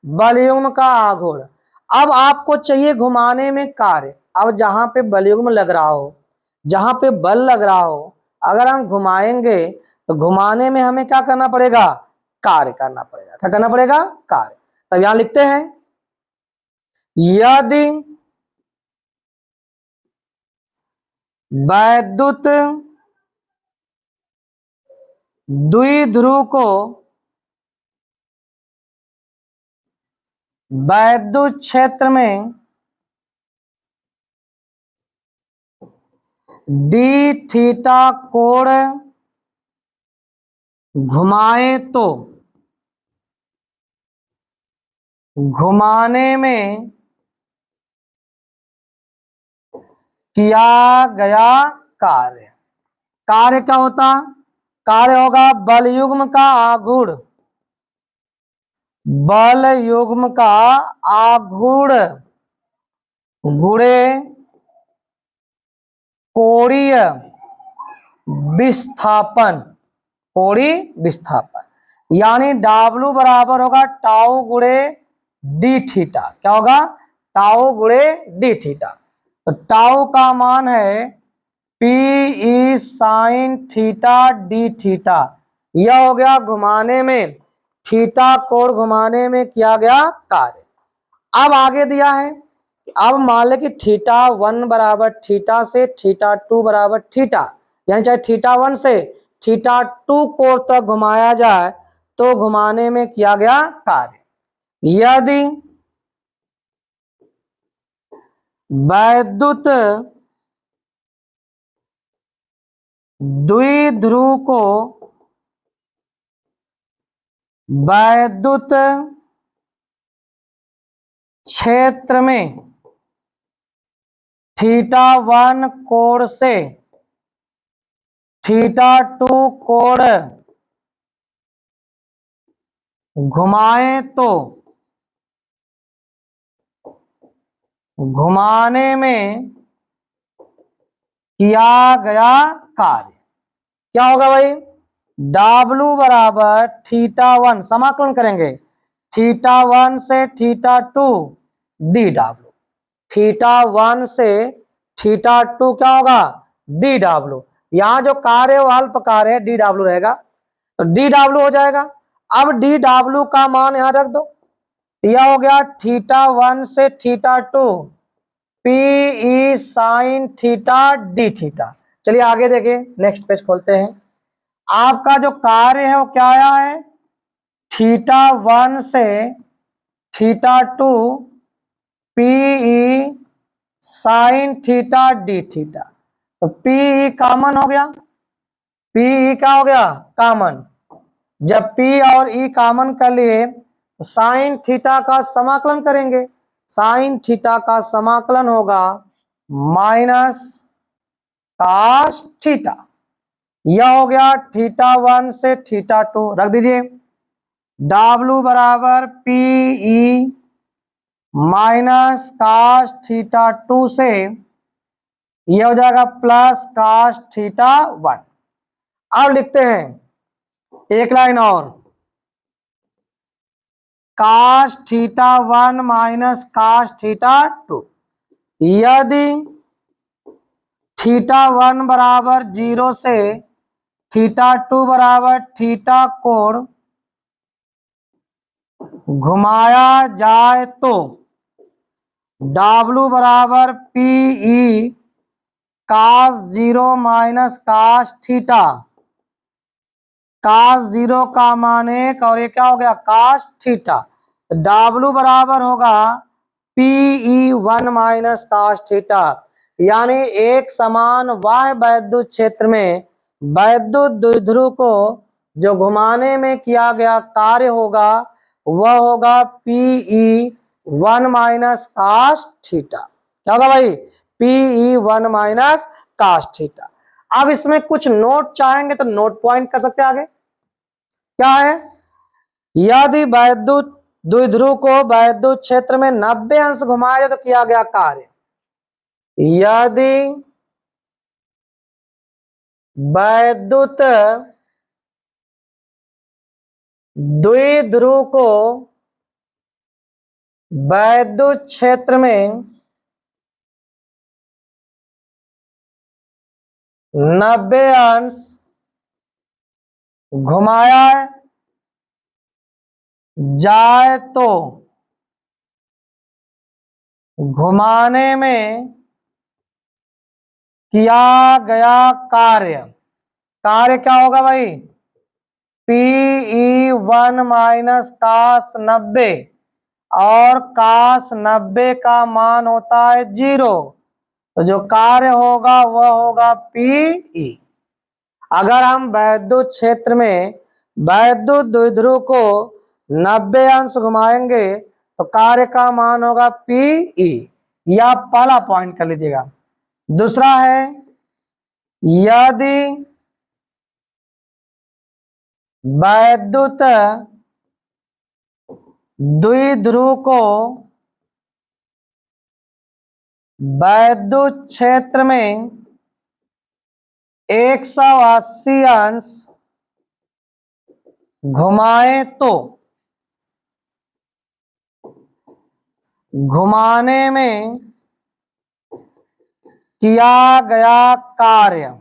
बलयुग्म का आघूर्ण। अब आपको चाहिए घुमाने में कार्य। अब जहां पे बलयुग्म लग रहा हो, जहां पे बल लग रहा हो, अगर हम घुमाएंगे तो घुमाने में हमें क्या करना पड़ेगा, कार्य करना पड़ेगा। क्या करना पड़ेगा, कार्य। तब यहां लिखते हैं यदि वैद्युत द्विध्रुव को वैद्युत क्षेत्र में डी थीटा कोण घुमाए तो घुमाने में किया गया कार्य, कार्य क्या होता, कार्य होगा बलयुग्म का आघूर्ण, बलयुग्म का आघूर्ण गुणे कोणीय विस्थापन, कोणीय विस्थापन। यानी W बराबर होगा टाउ गुणे डी थीटा। क्या होगा, टाउ गुणे डी थीटा। तो टाउ का मान है P E sine theta D theta. यह हो गया घुमाने में, थीटा कोण घुमाने में किया गया कार्य। अब आगे दिया है, अब मान ले कि थीटा 1 बराबर थीटा से थीटा 2 बराबर थीटा, यानी चाहे थीटा 1 से थीटा 2 कोण तक घुमाया जाए तो घुमाने में किया गया कार्य। यदि वैद्युत द्विध्रुव को वैद्युत क्षेत्र में थीटा 1 कोण से थीटा 2 कोण घुमाए तो घुमाने में किया गया कार्य क्या होगा भाई, W बराबर थीटा 1 समाकलन करेंगे, थीटा 1 से थीटा 2 डी डब्ल्यू, थीटा 1 से थीटा 2 क्या होगा, डी डब्ल्यू। यहां जो कार्य वो अल्प कार्य है, डी डब्ल्यू रहेगा, तो डी डब्ल्यू हो जाएगा। अब डी डब्ल्यू का मान यहां रख दो, यह हो गया थीटा 1 से theta 2 P E sine theta D theta. चलिए आगे देखिए, नेक्स्ट पेज खोलते हैं। आपका जो कार्य है वो क्या आया है, थीटा 1 से theta 2 P E sine theta D theta. तो पी ई कॉमन हो गया, पी ई क्या हो गया, कॉमन। जब पी और ई कॉमन कर लिए तो साइन थीटा का समाकलन करेंगे, साइन थीटा का समाकलन होगा माइनस कास थीटा। यह हो गया थीटा 1 से थीटा 2 रख दीजिए, W बराबर P E minus cos theta 2 से यह हो जाएगा प्लस कास थीटा 1। अब लिखते हैं एक लाइन और, cos theta 1 minus cos theta 2। यदि थीटा 1 बराबर 0 से थीटा 2 बराबर थीटा कोण घुमाया जाए तो W बराबर पी ई कास 0 माइनस कास थीटा, कास 0 का मान 1 और ये क्या हो गया कास थीटा। W बराबर होगा P E 1 minus cos theta. यानी एक समान बाह्य वैद्युत क्षेत्र में वैद्युत द्विध्रुव को जो घुमाने में किया गया कार्य होगा वह होगा P E 1 minus cos theta. क्या होगा भाई, P E 1 minus cos theta. अब इसमें कुछ नोट चाहेंगे तो नोट पॉइंट कर सकते हैं आगे। क्या है, यदि वैद्युत द्विध्रुव को वैद्युत क्षेत्र में 90 अंश घुमाया जाए तो किया गया कार्य। यदि वैद्युत द्विध्रुव को वैद्युत क्षेत्र में 90 अंश घुमाया जाए तो घुमाने में किया गया कार्य क्या होगा भाई? PE1 माइनस कास 90, और कास 90 का मान होता है 0, तो जो कार्य होगा वह होगा PE। अगर हम वैद्युत क्षेत्र में वैद्युत द्विध्रुव को 90 अंश घुमाएंगे तो कार्य का मान होगा PE। यह पहला पॉइंट कर लीजिएगा। दूसरा है, यदि वैद्युत द्विध्रुव को वैद्युत क्षेत्र में 180 अंश घुमाए तो घुमाने में किया गया कार्य,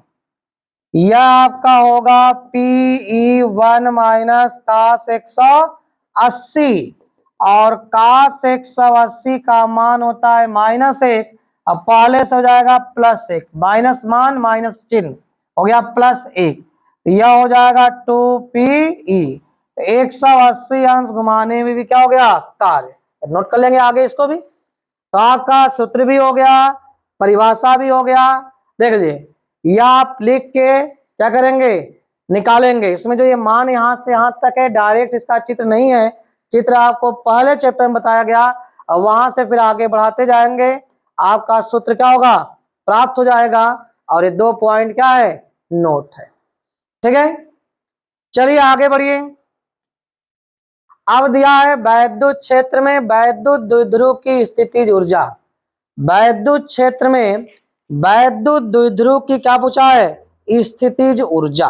यह आपका होगा PE1 माइनस कास 180, और कास 180 का मान होता है -1, अब पहले से हो जाएगा +1, माइनस मान माइनस चिन्ह हो गया +1, यह हो जाएगा 2PE। 180 अंश घुमाने में भी क्या हो गया? कार्य। नोट कर लेंगे आगे इसको भी। तो आपका सूत्र भी हो गया, परिभाषा भी हो गया। देख लीजिए, यह आप लिख के क्या करेंगे? निकालेंगे। इसमें जो ये मान यहां से यहां तक है, डायरेक्ट इसका चित्र नहीं है, चित्र आपको पहले चैप्टर में बताया गया, और वहां से फिर आगे बढ़ाते जाएंगे, आपका सूत्र क्या होगा? प्राप्त हो जाएगा। और ये 2 पॉइंट क्या है? नोट है। ठीक है, चलिए आगे बढ़िए। अब दिया है वैद्युत क्षेत्र में वैद्युत द्विध्रुव की स्थितिज ऊर्जा। वैद्युत क्षेत्र में वैद्युत द्विध्रुव की क्या पूछा है? स्थितिज ऊर्जा।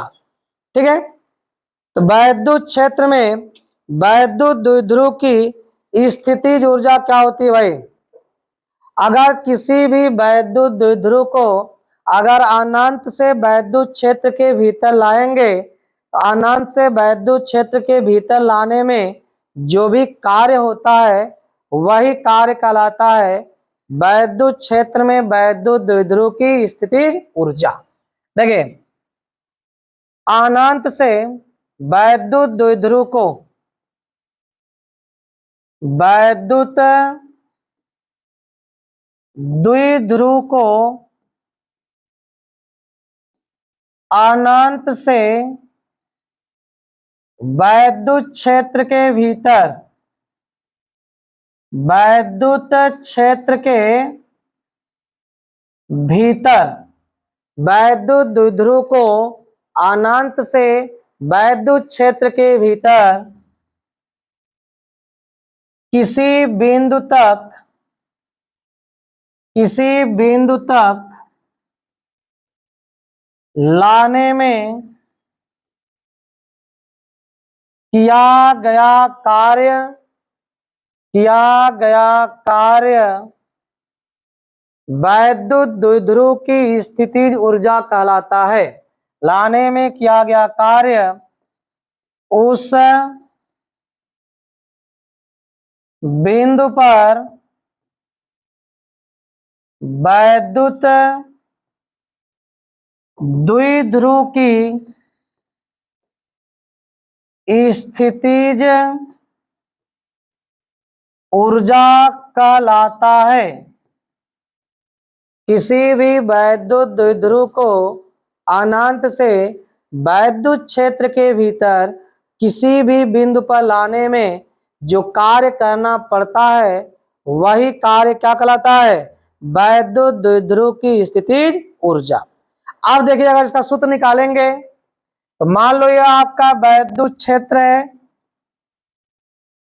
ठीक है, तो वैद्युत क्षेत्र में वैद्युत द्विध्रुव की स्थितिज ऊर्जा क्या होती है भाई? अगर किसी भी वैद्युत द्विध्रुव को अगर अनंत से वैद्युत क्षेत्र के भीतर लाएंगे, तो अनंत से वैद्युत क्षेत्र के भीतर लाने में जो भी कार्य होता है वही कार्य कहलाता है वैद्युत क्षेत्र में वैद्युत द्विध्रुव की स्थितिज ऊर्जा। देखिए, अनंत से वैद्युत द्विध्रुव को वैद्युत द्विध्रुव को अनंत से वैद्युत क्षेत्र के भीतर वैद्युत क्षेत्र के भीतर वैद्युत द्विध्रुव को अनंत से वैद्युत क्षेत्र के भीतर किसी बिंदु तक लाने में किया गया कार्य वैद्युत द्विध्रुव की स्थितिज ऊर्जा कहलाता है। लाने में किया गया कार्य उस बिंदु पर वैद्युत द्विध्रुव की स्थितिज ऊर्जा कहलाता है। किसी भी वैद्युत द्विध्रुव को अनंत से वैद्युत क्षेत्र के भीतर किसी भी बिंदु पर लाने में जो कार्य करना पड़ता है वही कार्य क्या कहलाता है? वैद्युत द्विध्रुव की स्थितिज ऊर्जा। अब देखिए, अगर इसका सूत्र निकालेंगे तो मान लो यह आपका वैद्युत क्षेत्र है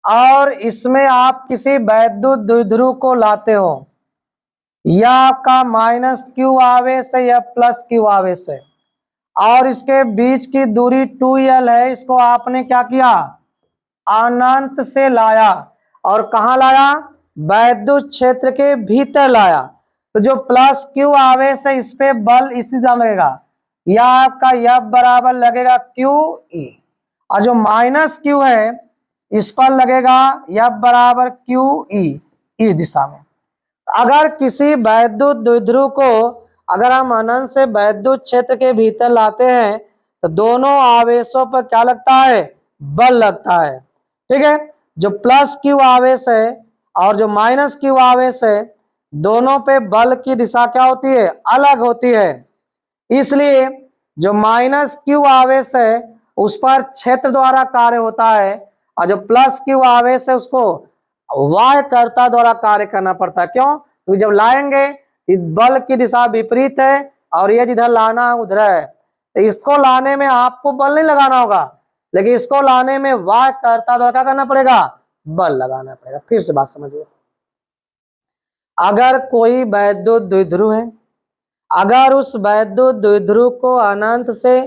और इसमें आप किसी वैद्युत द्विध्रुव को लाते हो, यह आपका -q आवेश है, यह +q आवेश है, और इसके बीच की दूरी 2l है। इसको आपने क्या किया? अनंत से लाया, और कहां लाया? वैद्युत क्षेत्र के भीतर लाया, तो जो प्लस क्यू आवेश है इस पे बल इस दिशा में लगेगा, या आपका F बराबर लगेगा क्यू ई, और जो माइनस क्यू है इस पर लगेगा F बराबर क्यू ई इस दिशा में। अगर किसी वैद्युत द्विध्रुव को अगर हम अनंत से वैद्युत क्षेत्र के भीतर लाते हैं तो दोनों आवेशों पर क्या लगता है, बल लगता है। ठीक है, जो प्लस क्यू आवेश है और जो माइनस क्यू आवेश है दोनों पे बल की दिशा क्या होती है, अलग होती है। इसलिए जो माइनस क्यू आवेश है उस पर क्षेत्र द्वारा कार्य होता है, और जो प्लस क्यू आवेश है उसको वाह्यकर्ता द्वारा कार्य करना पड़ता है। क्यों? क्योंकि जब लाएंगे बल की दिशा विपरीत है और ये जिधर लाना उधर है, तो इसको लाने में आपको बल नहीं लगाना होगा, लेकिन इसको लाने में वाह्यकर्ता द्वारा क्या करना पड़ेगा, बल लगाना पड़ेगा। फिर से बात समझिए, अगर कोई वैद्युत द्विध्रुव है, अगर उस वैद्युत द्विध्रुव को अनंत से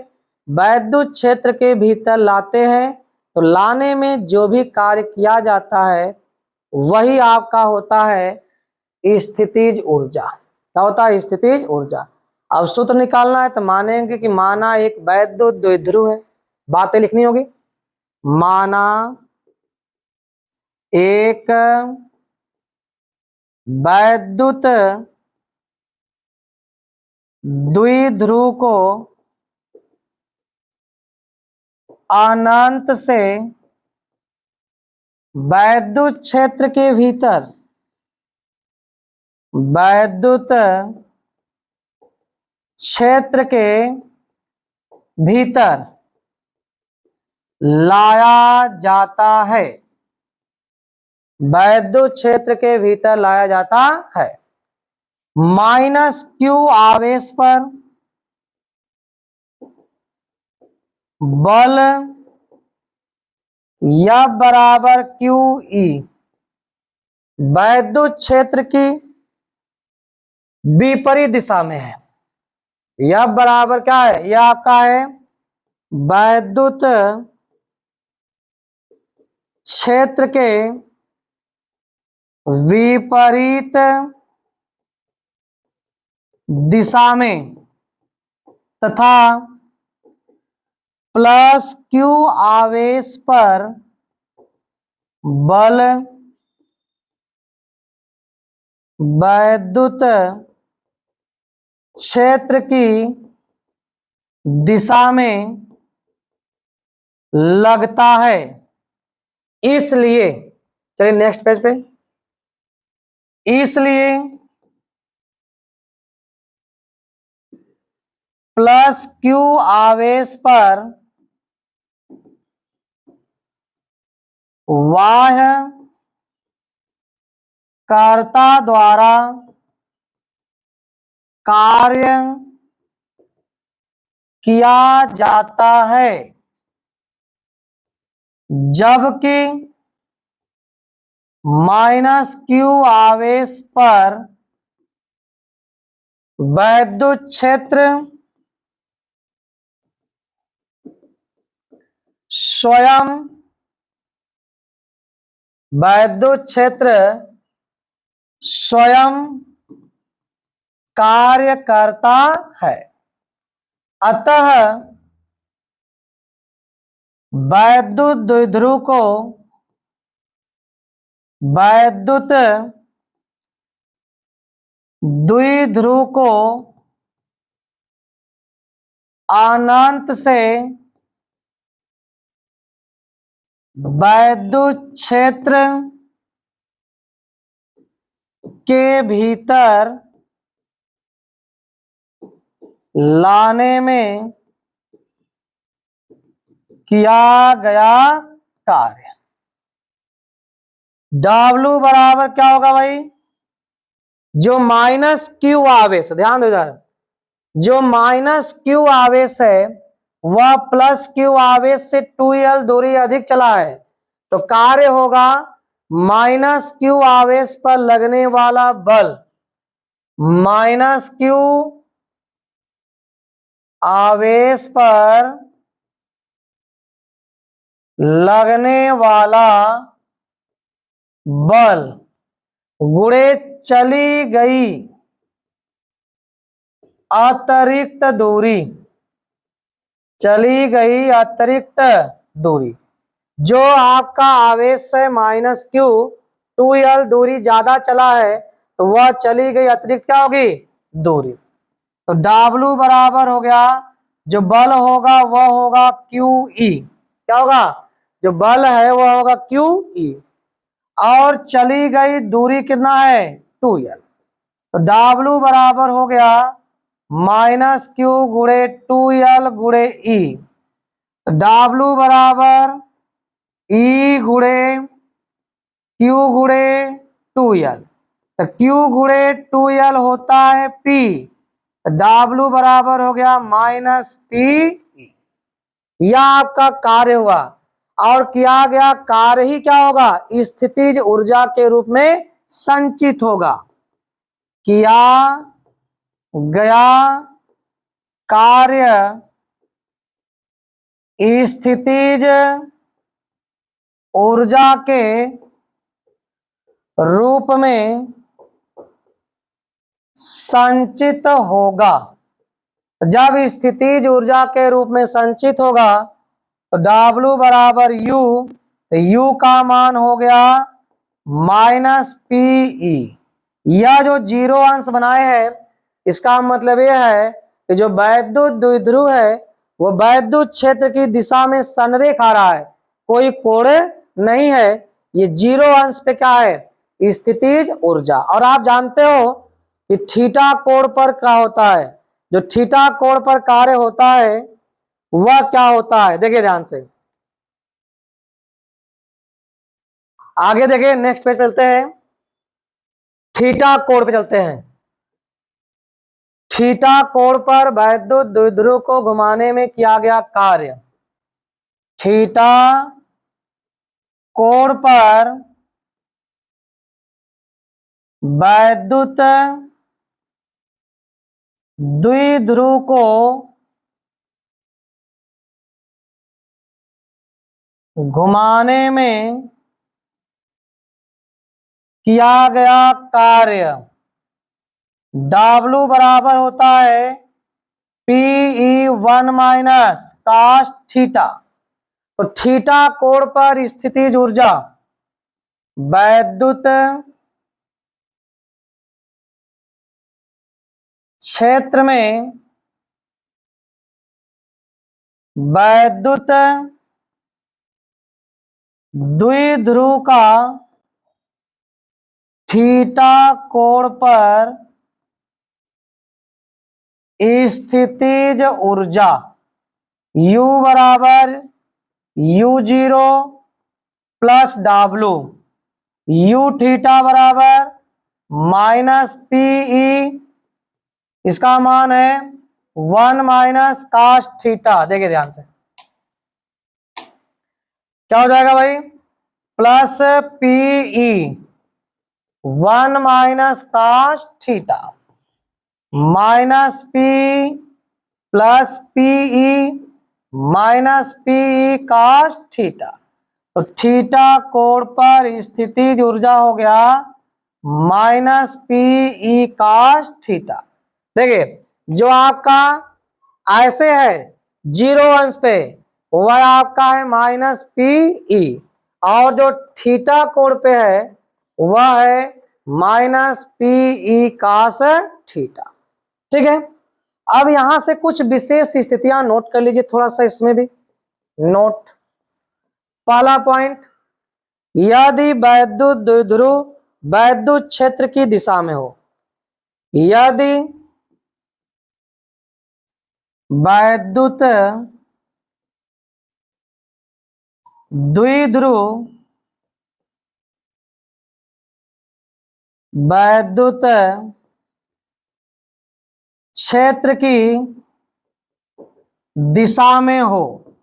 वैद्युत क्षेत्र के भीतर लाते हैं तो लाने में जो भी कार्य किया जाता है वही आपका होता है स्थितिज ऊर्जा। क्या होता है, स्थितिज ऊर्जा। अब सूत्र निकालना है तो मानेंगे कि माना एक वैद्युत द्विध्रुव है, बातें लिखनी होगी। माना एक वैद्युत द्विध्रुव को अनंत से वैद्युत क्षेत्र के भीतर, वैद्युत क्षेत्र के भीतर लाया जाता है, वैद्युत क्षेत्र के भीतर लाया जाता है। माइनस क्यू आवेश पर बल या बराबर क्यू ई वैद्युत क्षेत्र की विपरीत दिशा में है। यह बराबर क्या है, यह आपका है वैद्युत क्षेत्र के विपरीत दिशा में तथा प्लस क्यू आवेश पर बल वैद्युत क्षेत्र की दिशा में लगता है। इसलिए चलिए नेक्स्ट पेज पे, इसलिए प्लस क्यू आवेश पर वाह्यकर्ता द्वारा कार्य किया जाता है, जबकि माइनस क्यू आवेश पर वैद्युत क्षेत्र स्वयं, वैद्युत क्षेत्र स्वयं कार्य करता है। अतः वैद्युत द्विध्रुव को वैद्युत द्विध्रुव को अनंत से वैद्युत क्षेत्र के भीतर लाने में किया गया कार्य। W बराबर क्या होगा भाई, जो माइनस क्यू आवेश, ध्यान दो इधर, जो माइनस क्यू आवेश है वह प्लस क्यू आवेश से 2l दूरी अधिक चला है, तो कार्य होगा माइनस क्यू आवेश पर लगने वाला बल माइनस क्यू आवेश पर लगने वाला बल गुणे चली गई अतिरिक्त दूरी, चली गई अतिरिक्त दूरी। जो आपका आवेश है माइनस क्यू 2l दूरी ज्यादा चला है तो वह चली गई अतिरिक्त क्या होगी दूरी। तो W बराबर हो गया, जो बल होगा वह होगा क्यू ई, क्या होगा जो बल है वह होगा क्यू ई, और चली गई दूरी कितना है 2l। तो W बराबर हो गया माइनस क्यू गुणे 2l गुणे ई। तो W बराबर ई गुणे क्यू गुणे 2l। तो क्यू गुणे 2l होता है P, तो W बराबर हो गया माइनस पी। यह आपका कार्य हुआ, और किया गया कार्य ही क्या होगा स्थितिज ऊर्जा के रूप में संचित होगा। किया गया कार्य स्थितिज ऊर्जा के रूप में संचित होगा। जब स्थितिज ऊर्जा के रूप में संचित होगा तो W बराबर U, तो U का मान हो गया माइनस पीई। यह जो जीरो अंश बनाए हैं इसका मतलब यह है कि जो वैद्युत द्विध्रुव है वो वैद्युत क्षेत्र की दिशा में संरेख आ रहा है, कोई कोण नहीं है। ये जीरो अंश पे क्या है स्थितिज ऊर्जा। और आप जानते हो कि थीटा कोण पर क्या होता है, जो थीटा कोण पर कार्य होता है वह क्या होता है, देखिए ध्यान से। आगे देखिए नेक्स्ट पेज पे चलते हैं, थीटा कोण पे चलते हैं। थीटा कोण पर वैद्युत द्विध्रुव को घुमाने में किया गया कार्य। थीटा कोण पर वैद्युत द्विध्रुव को घुमाने में किया गया कार्य W बराबर होता है PE1 माइनस कास थीटा। तो थीटा कोण पर स्थितिज ऊर्जा वैद्युत क्षेत्र में वैद्युत द्विध्रुव का थीटा कोण पर स्थितिज ऊर्जा U बराबर U0 plus W, U theta बराबर माइनस PE, इसका मान है 1 माइनस कास थीटा। देखिए ध्यान से क्या हो जाएगा भाई, plus PE 1 minus cos theta minus P plus PE minus PE cos theta. तो थीटा कोण पर स्थितिज ऊर्जा हो गया माइनस PE कास थीटा। देखिए जो आपका ऐसे है जीरो अंश पे वह आपका है माइनस PE, और जो थीटा कोण पे है वह है माइनस PE कास थीटा। ठीक है, अब यहां से कुछ विशेष स्थितियां नोट कर लीजिए, थोड़ा सा इसमें भी नोट। पहला पॉइंट, यदि वैद्युत द्विध्रुव वैद्युत क्षेत्र की दिशा में हो, यदि वैद्युत द्विध्रुव वैद्युत क्षेत्र की दिशा में हो,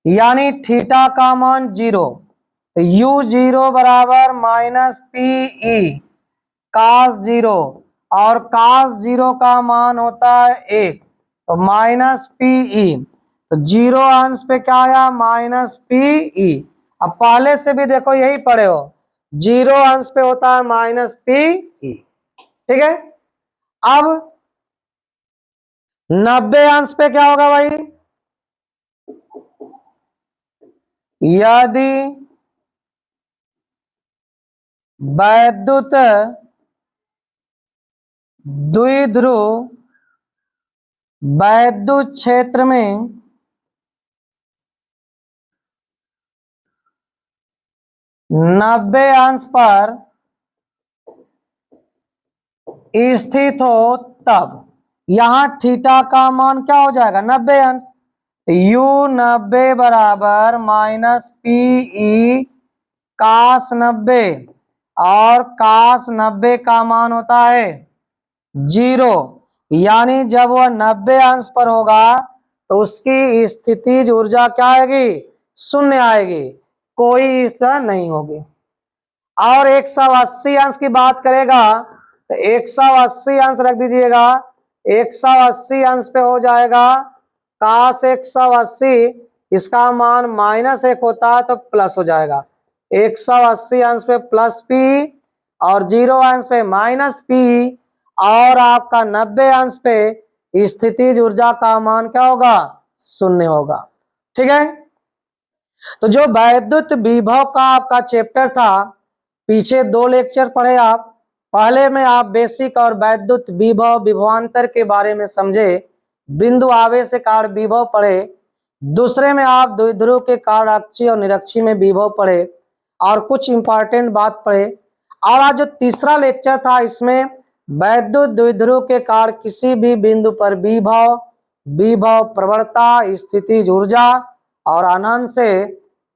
यानी थीटा का मान 0, तो U0 बराबर माइनस PE कास 0, और कास 0 का मान होता है 1, तो माइनस PE। तो जीरो अंश पे क्या आया माइनस PE। अब पहले से भी देखो यही पढ़े हो जीरो अंश पे होता है माइनस पी ई। ठीक है, अब 90 अंश पे क्या होगा भाई? यदि वैद्युत द्विध्रुव वैद्युत क्षेत्र में 90 अंश पर स्थित हो, तब यहां थीटा का मान क्या हो जाएगा? 90 अंश। यू 90 बराबर माइनस पी ई कास 90, और कास 90 का मान होता है जीरो। यानी जब वह 90 अंश पर होगा तो उसकी स्थितिज ऊर्जा क्या आएगी? शून्य आएगी, कोई ऊर्जा नहीं होगी। और 180 अंश की बात करेगा तो 180 अंश रख दीजिएगा। 180 अंश पे हो जाएगा काश 180, इसका मान -1 होता है तो प्लस हो जाएगा। 180 अंश पे प्लस पी और 0 अंश पे माइनस पी, और आपका 90 अंश पे स्थितिज ऊर्जा का मान क्या होगा? शून्य होगा। ठीक है, तो जो वैद्युत विभव का आपका चैप्टर था, पीछे 2 लेक्चर पढ़े आप। पहले में आप बेसिक और वैद्युत विभव विभवांतर के बारे में समझे, बिंदु आवेश के कारण विभव पढ़े। दूसरे में आप द्विध्रुव के कारण अक्षीय और निरक्षीय में विभव पढ़े और कुछ इंपॉर्टेंट बात पढ़े। और आज जो तीसरा लेक्चर था, इसमें वैद्युत द्विध्रुव के कारण किसी भी बिंदु पर विभव, विभव प्रवणता, स्थितिज ऊर्जा और अनंत से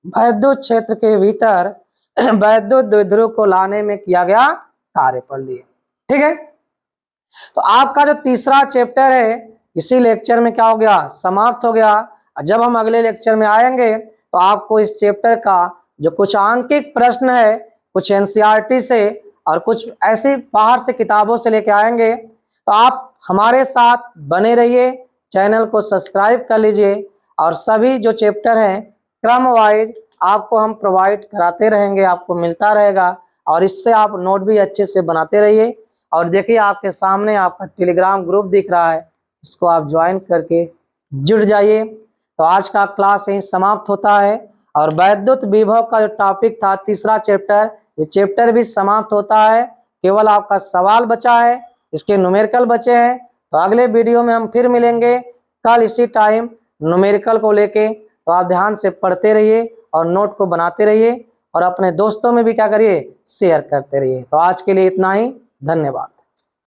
वैद्युत क्षेत्र के भीतर वैद्युत द्विध्रुव को लाने में किया गया कार्य पढ़ लिए। ठीक है, तो आपका जो तीसरा चैप्टर है इसी लेक्चर में क्या हो गया? समाप्त हो गया। जब हम अगले लेक्चर में आएंगे तो आपको इस चैप्टर का जो कुछ आंकिक प्रश्न है, कुछ एनसीईआरटी से और कुछ ऐसी बाहर से किताबों से लेके आएंगे। तो आप हमारे साथ बने रहिए, चैनल को सब्सक्राइब कर लीजिए, और सभी जो चैप्टर हैं क्रम वाइज आपको हम प्रोवाइड कराते रहेंगे, आपको मिलता रहेगा। और इससे आप नोट भी अच्छे से बनाते रहिए। और देखिए आपके सामने आपका टेलीग्राम ग्रुप दिख रहा है, इसको आप ज्वाइन करके जुड़ जाइए। तो आज का क्लास यहीं समाप्त होता है, और वैद्युत विभव का जो टॉपिक था तीसरा चैप्टर, ये चैप्टर भी समाप्त होता है। केवल आपका सवाल बचा है, इसके न्यूमेरिकल बचे हैं। तो अगले वीडियो में हम फिर मिलेंगे कल इसी टाइम न्यूमेरिकल को लेके। तो आप ध्यान से पढ़ते रहिए और नोट को बनाते रहिए, और अपने दोस्तों में भी क्या करिए? शेयर करते रहिए। तो आज के लिए इतना ही, धन्यवाद।